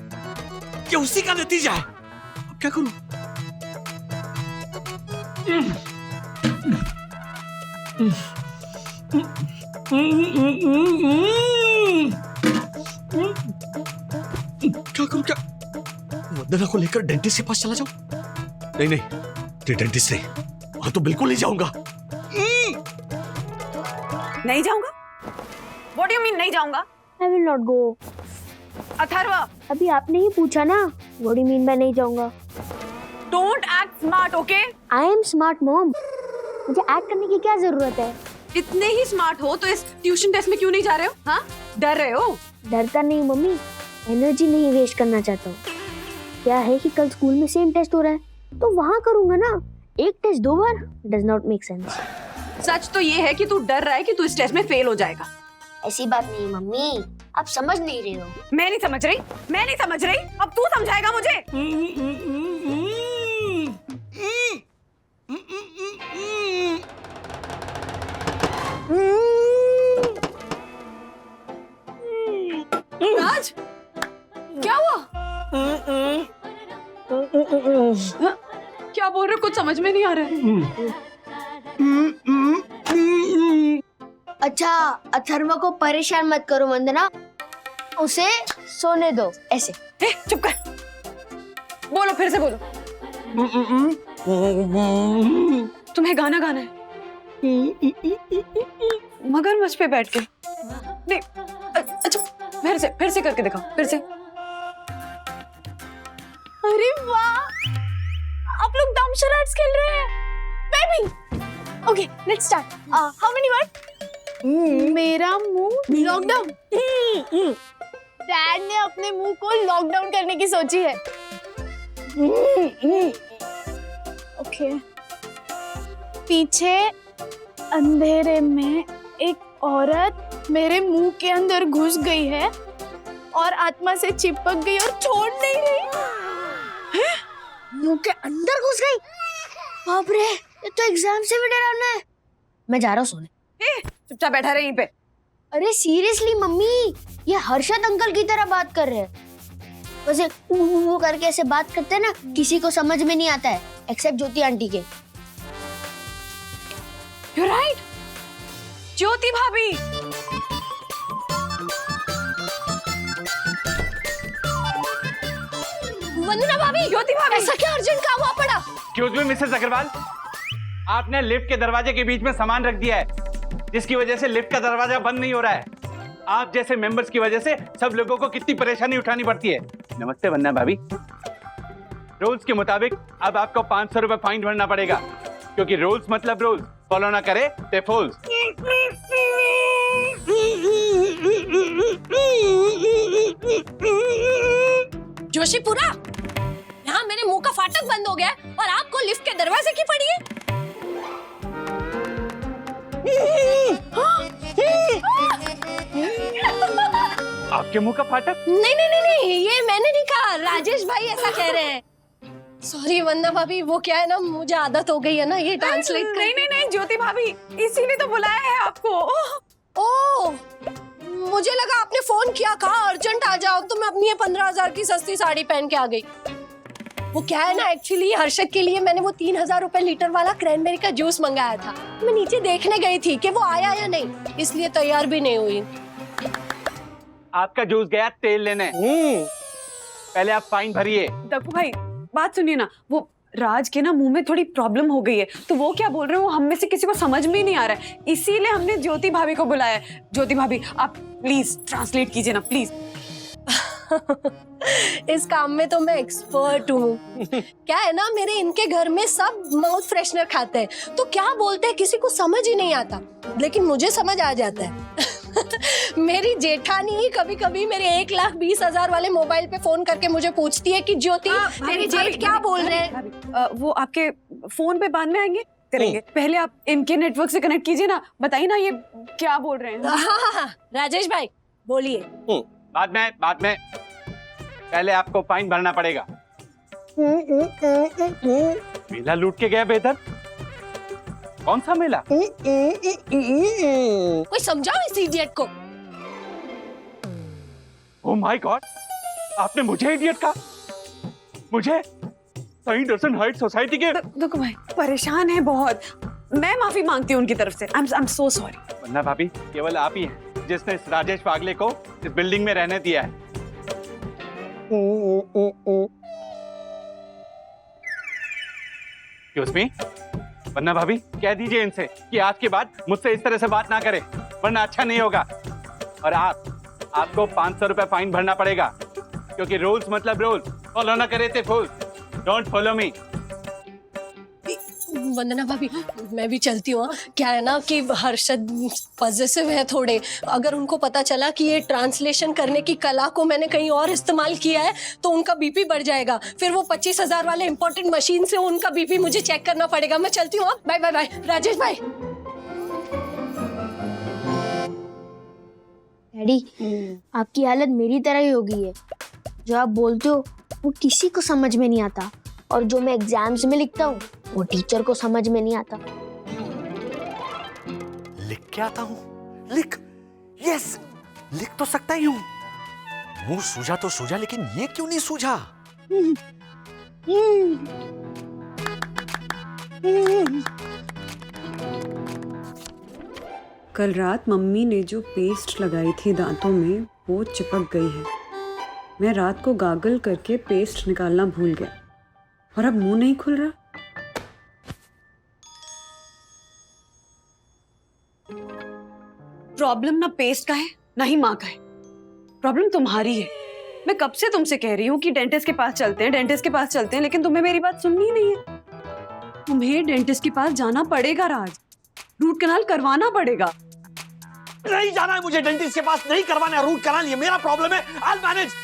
ये उसी का नतीजा है। अब क्या करूं? क्या करूं? क्या वंदना को लेकर डेंटिस्ट के पास चला जाऊं? नहीं नहीं, डेंटिस्ट नहीं, वहां तो बिल्कुल नहीं जाऊंगा। नहीं जाऊंगा? What do you mean नहीं जाऊंगा? I will not go. Atharva, अभी आपने ही पूछा ना, what do you mean मैं नहीं जाऊंगा? Don't act smart, okay? I am smart mom. मुझे एक्ट करने की क्या जरूरत है? इतने ही स्मार्ट हो तो इस ट्यूशन टेस्ट में क्यों नहीं जा रहे हो? हाँ, डर रहे हो? डरता नहीं मम्मी, एनर्जी नहीं वेस्ट करना चाहता हूँ। क्या है कि कल स्कूल में सेम टेस्ट हो रहा है, तो वहाँ करूंगा ना। एक टेस्ट 2 बार डज नॉट मेक सेंस। सच तो ये है कि तू डर रहा है कि तू इस टेस्ट में फेल हो जाएगा। ऐसी बात नहीं मम्मी, आप समझ नहीं रहे हो। मैं नहीं समझ रही, अब तू समझाएगा मुझे। राज, क्या हुआ? क्या बोल रहे हो? कुछ समझ में नहीं आ रहा है। अच्छा, अथर्व को परेशान मत karo वंदना, उसे सोने दो। ऐसे चुप कर, बोलो, फिर से बोलो। तुम्हें गाना गाना है? मगरमच्छ पे बैठ के? नहीं, अच्छा फिर से करके दिखाओ, फिर से। अरे वाह, आप लोग डम शराड्स खेल रहे हैं। मैं भी। Okay, let's start. How many word? मेरा मुंह लॉकडाउन। डैड ने अपने मुंह को लॉकडाउन करने की सोची है। ओके। पीछे अंधेरे में एक औरत मेरे मुंह के अंदर घुस गई है और आत्मा से चिपक गई और छोड़ नहीं रही। मुंह के अंदर घुस गई? बाप रे, ये तो एग्जाम से भी डरावना है। मैं जा रहा हूँ सोने। चुपचाप बैठा रहे यहीं पे। अरे सीरियसली मम्मी, ये हर्षद अंकल की तरह बात कर रहे हैं। वैसे वो करके ऐसे बात करते हैं ना, किसी को समझ में नहीं आता है एक्सेप्ट ज्योति आंटी के। You're right, ज्योति भाभी। वंदना भाभी, ज्योति भाभी, ऐसा क्या अर्जेंट काम आ पड़ा? एक्सक्यूज मी मिसेस अग्रवाल, आपने लिफ्ट के दरवाजे के बीच में सामान रख दिया है, जिसकी वजह से लिफ्ट का दरवाजा बंद नहीं हो रहा है। आप जैसे मेंबर्स की वजह से सब लोगों को कितनी परेशानी उठानी पड़ती है। नमस्ते वंदना भाभी। रूल्स के मुताबिक अब आपको 500 रुपए फाइन भरना पड़ेगा, क्योंकि रूल्स मतलब रूल्स, फॉलो ना करे ते फूल्स। जोशीपुरा, यहाँ मेरे मुंह का फाटक बंद हो गया है और आपको लिफ्ट के दरवाजे की पड़ी है। आपके मुंह का फाटक? नहीं नहीं नहीं नहीं, ये मैंने नहीं कहा, राजेश भाई ऐसा कह रहे हैं। सॉरी वंदना भाभी, वो क्या है ना, मुझे आदत हो गई है ना ये ट्रांसलेट। नहीं नहीं नहीं ज्योति भाभी, इसीलिए तो बुलाया है आपको। ओह, मुझे लगा आपने फोन किया, कहा अर्जेंट आ जाओ, तो मैं अपनी ये 15,000 की सस्ती साड़ी पहन के आ गई। वो क्या है ना, एक्चुअली हर्षद के लिए मैंने वो 3,000 रुपए लीटर वाला क्रैनबेरी का जूस मंगाया था। मैं नीचे देखने गई थी कि वो आया या नहीं, इसलिए तैयार भी नहीं हुई। आपका जूस गया तेल लेने, पहले आप फाइन भरिए। दक्कू भाई बात सुनिए ना, वो राज के ना मुंह में थोड़ी प्रॉब्लम हो गई है, तो वो क्या बोल रहे हैं वो हम में से किसी को समझ में ही नहीं आ रहा है, इसीलिए हमने ज्योति भाभी को बुलाया है। ज्योति भाभी आप प्लीज ट्रांसलेट कीजिए ना प्लीज। इस काम में तो मैं एक्सपर्ट हूँ। क्या है ना, मेरे इनके घर में सब माउथ फ्रेशनर खाते हैं, तो क्या बोलते हैं किसी को समझ ही नहीं आता, लेकिन मुझे समझ आ जाता है। मेरी जेठानी कभी कभी मेरे 1,20,000 वाले मोबाइल पे फोन करके मुझे पूछती है कि ज्योति तेरे जेठ क्या बोल रहे हैं। वो आपके फोन पे बाद में आएंगे करेंगे, पहले आप इनके नेटवर्क से कनेक्ट कीजिए ना, बताइए ना ये क्या बोल रहे हैं। हाँ, राजेश भाई बोलिए। बाद में पहले आपको फाइन भरना पड़ेगा। मेला लूट के गया बेहतर। कौन सा मेला? कोई समझाओ इस इडियट को। ओह माय गॉड, आपने मुझे इडियट कहा? मुझे सही दर्शन हाइट सोसाइटी के। देखो भाई परेशान है बहुत, मैं माफी मांगती हूँ उनकी तरफ से। आई एम सो सॉरी। वंदना भाभी, केवल आप ही हैं जिसने इस राजेश वागले को इस बिल्डिंग में रहने दिया है। एक्सक्यूज मी, वंदना भाभी कह दीजिए इनसे कि आज के बाद मुझसे इस तरह से बात ना करें, वरना अच्छा नहीं होगा। और आपको 500 रुपए फाइन भरना पड़ेगा, क्योंकि रूल्स मतलब रूल्स, फॉलो ना करे थे फूल्स। Don't follow me. वंदना भाभी मैं भी चलती हूँ। क्या है ना कि हर्षद पॉजिटिव है थोड़े, अगर उनको पता चला कि ये ट्रांसलेशन करने की कला को मैंने कहीं और इस्तेमाल किया है तो उनका बीपी बढ़ जाएगा, फिर वो 25,000 वाले इम्पोर्टेंट मशीन से उनका बीपी मुझे चेक करना पड़ेगा। मैं चलती हूँ, बाय बाय बाय। राजेश भाई। डैडी आपकी हालत मेरी तरह ही हो गई है, जो आप बोलते हो वो किसी को समझ में नहीं आता, और जो मैं एग्जाम्स में लिखता हूँ वो टीचर को समझ में नहीं आता। लिख के आता हूँ, लिख, यस, लिख तो सकता ही हूँ। मुंह सूझा तो सूझा, लेकिन ये क्यों नहीं सूझा? कल रात मम्मी ने जो पेस्ट लगाई थी दांतों में वो चिपक गई है। मैं रात को गागल करके पेस्ट निकालना भूल गया और अब मुंह नहीं खुल रहा। प्रॉब्लम ना पेस्ट का है ना ही माँ का है, प्रॉब्लम तुम्हारी है। मैं कब से तुमसे कह रही हूँ कि डेंटिस्ट के पास चलते हैं, डेंटिस्ट के पास चलते हैं, लेकिन तुम्हें मेरी बात सुननी ही नहीं है। तुम्हें डेंटिस्ट के पास जाना पड़ेगा राज, रूट कनाल करवाना पड़ेगा। नहीं जाना है मुझे डेंटिस्ट के पास, नहीं करवाना है रूट कनाल, ये मेरा प्रॉब्लम है। I'll manage।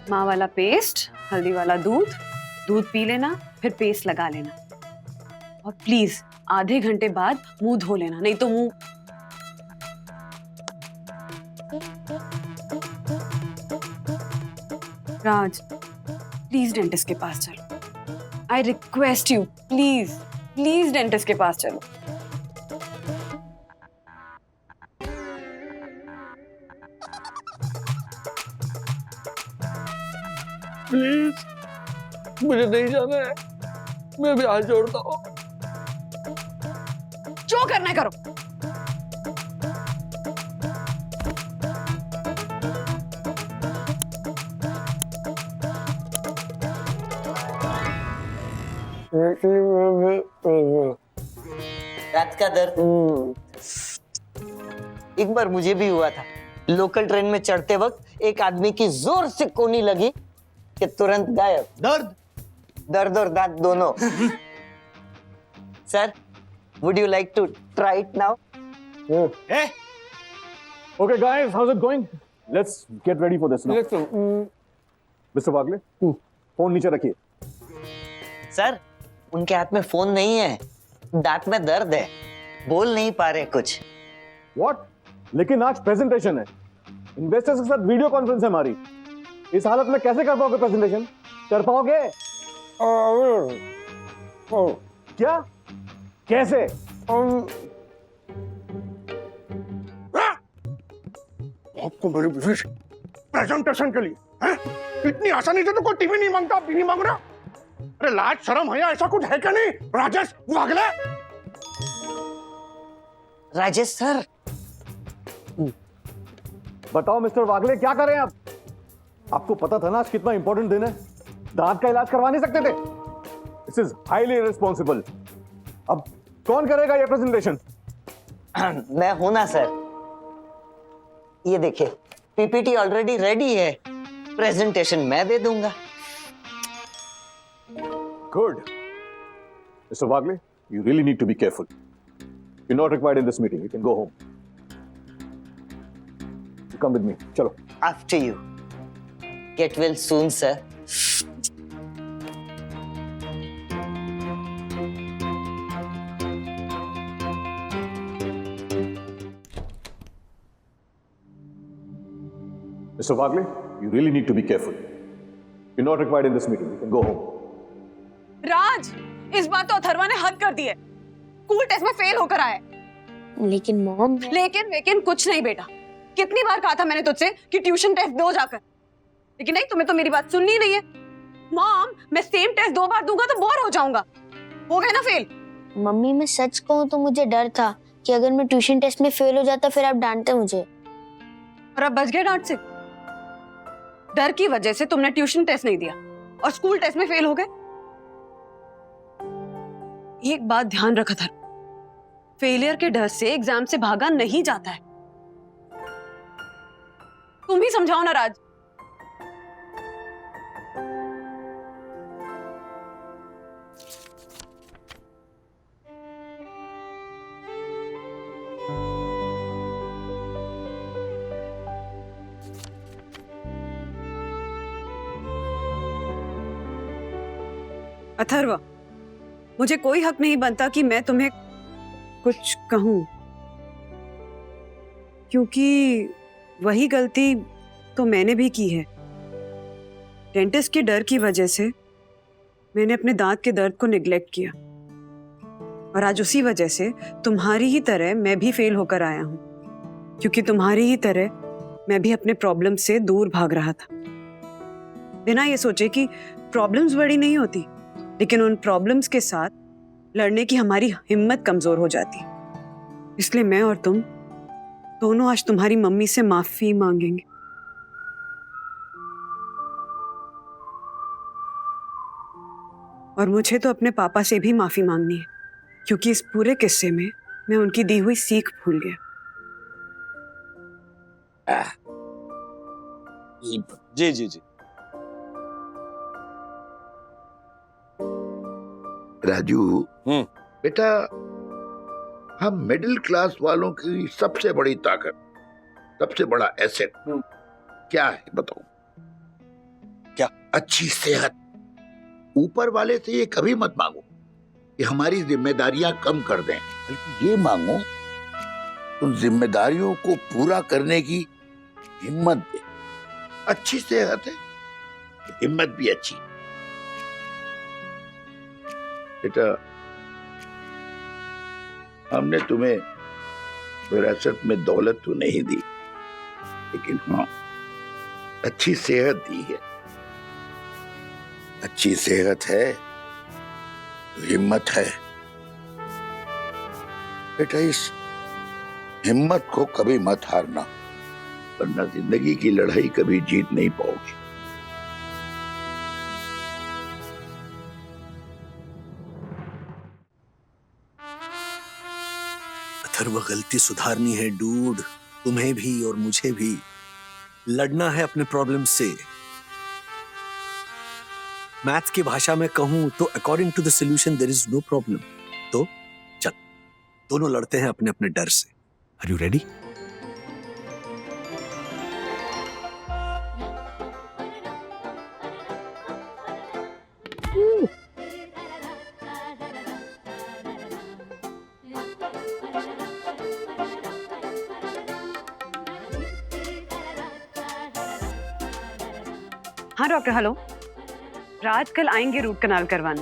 माँ वाला पेस्ट, हल्दी वाला दूध, दूध पी लेना, फिर पेस्ट लगा लेना, और प्लीज आधे घंटे बाद मुंह धो लेना, नहीं तो मुंह राज, प्लीज डेंटिस्ट के पास चलो। I request you, please please dentist के पास चलो। प्लीज, मुझे नहीं जाना है, मैं भी हाथ जोड़ता हूँ। जो करना है करो। रात का दर्द एक बार मुझे भी हुआ था। लोकल ट्रेन में चढ़ते वक्त एक आदमी की जोर से कोनी लगी कि तुरंत गायब। दर्द और दांत दोनों। Sir, would you like to try it now? Okay, guys, how's it going? Let's get ready for this now. Mr. Wagle, phone नीचे रखिए। सर, उनके हाथ में फोन नहीं है, दांत में दर्द है, बोल नहीं पा रहे कुछ। What? लेकिन आज प्रेजेंटेशन है, इन्वेस्टर्स के साथ वीडियो कॉन्फ्रेंस है हमारी। इस हालत में कैसे कर पाओगे प्रेजेंटेशन? कर पाओगे? क्या? कैसे? आपको मेरी विशेष प्रेजेंटेशन के लिए हैं? इतनी आसानी से तो कोई टीवी नहीं मांगता, भी नहीं मांग रहा। अरे लाज शर्म है ऐसा कुछ है क्या नहीं? राजेश वागले। राजेश सर। बताओ मिस्टर वागले, क्या करें आप? आपको पता था ना आज कितना इंपॉर्टेंट दिन है, दांत का इलाज करवा नहीं सकते थे। This is highly irresponsible. अब कौन करेगा ये प्रेजेंटेशन? मैं हूं ना सर। ये देखिए, पीपीटी ऑलरेडी रेडी है, प्रेजेंटेशन मैं दे दूंगा। Good. Mr. Wagle, you really need to be careful. You're not required in this meeting. You can go home. You come with me. Chalo. After you. Get well soon, sir. Mr. Wagle, you really need to be careful. You're not required in this meeting. You can go home. राज, इस बार तो अथर्वा ने हद कर दी है। School test में fail होकर आए। लेकिन मॉम। लेकिन कुछ नहीं बेटा। कितनी बार कहा था मैंने तुझसे कि ट्यूशन टेस्ट दो जाकर, लेकिन नहीं, तुम्हें तो मेरी बात सुननी नहीं है। मॉम, मैं सेम टेस्ट 2 बार दूंगा तो बोर हो जाऊंगा। हो गए ना फेल। मम्मी, मैं सच कहूँ तो मुझे डर था कि अगर मैं ट्यूशन टेस्ट में फेल हो जाता फिर आप डांटते मुझे। और अब बच गए डांट से। डर की वजह से तुमने ट्यूशन टेस्ट नहीं दिया और स्कूल टेस्ट में फेल हो गए। एक बात ध्यान रखा था, फेलियर के डर से एग्जाम से भागा नहीं जाता है। तुम ही समझाओ ना राज। अथर्वा, मुझे कोई हक नहीं बनता कि मैं तुम्हें कुछ कहूं, क्योंकि वही गलती तो मैंने भी की है। डेंटिस्ट के डर की वजह से मैंने अपने दांत के दर्द को निग्लेक्ट किया और आज उसी वजह से तुम्हारी ही तरह मैं भी फेल होकर आया हूं, क्योंकि तुम्हारी ही तरह मैं भी अपने प्रॉब्लम से दूर भाग रहा था, बिना ये सोचे कि प्रॉब्लम्स बड़ी नहीं होती, लेकिन उन प्रॉब्लम्स के साथ लड़ने की हमारी हिम्मत कमजोर हो जाती। इसलिए मैं और तुम दोनों आज तुम्हारी मम्मी से माफी मांगेंगे। और मुझे तो अपने पापा से भी माफी मांगनी है, क्योंकि इस पूरे किस्से में मैं उनकी दी हुई सीख भूल गया। जी जी जी। राजू, बेटा, हम मिडिल क्लास वालों की सबसे बड़ी ताकत, सबसे बड़ा एसेट क्या है बताओ? क्या? अच्छी सेहत। ऊपर वाले से ये कभी मत मांगो कि हमारी जिम्मेदारियां कम कर दें, बल्कि ये मांगो उन जिम्मेदारियों को पूरा करने की हिम्मत दे। अच्छी सेहत है हिम्मत भी अच्छी। बेटा, हमने तुम्हें विरासत में दौलत तो नहीं दी, लेकिन हाँ, अच्छी सेहत दी है। अच्छी सेहत है तो हिम्मत है। बेटा, इस हिम्मत को कभी मत हारना, वरना जिंदगी की लड़ाई कभी जीत नहीं पाओगे। अथर्व, गलती सुधारनी है डूड, तुम्हें भी और मुझे भी। लड़ना है अपने प्रॉब्लम से। मैथ्स की भाषा में कहूं तो according to the solution there is no problem. तो चल, दोनों लड़ते हैं अपने अपने डर से। Are you ready? हाँ डॉक्टर, हेलो। राज कल आएंगे रूट कनाल करवाने।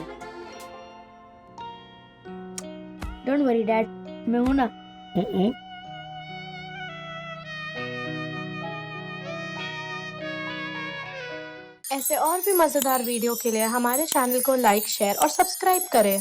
डोंट वरी डैड, मैं हूं ना। ऐसे और भी मजेदार वीडियो के लिए हमारे चैनल को लाइक, शेयर और सब्सक्राइब करें।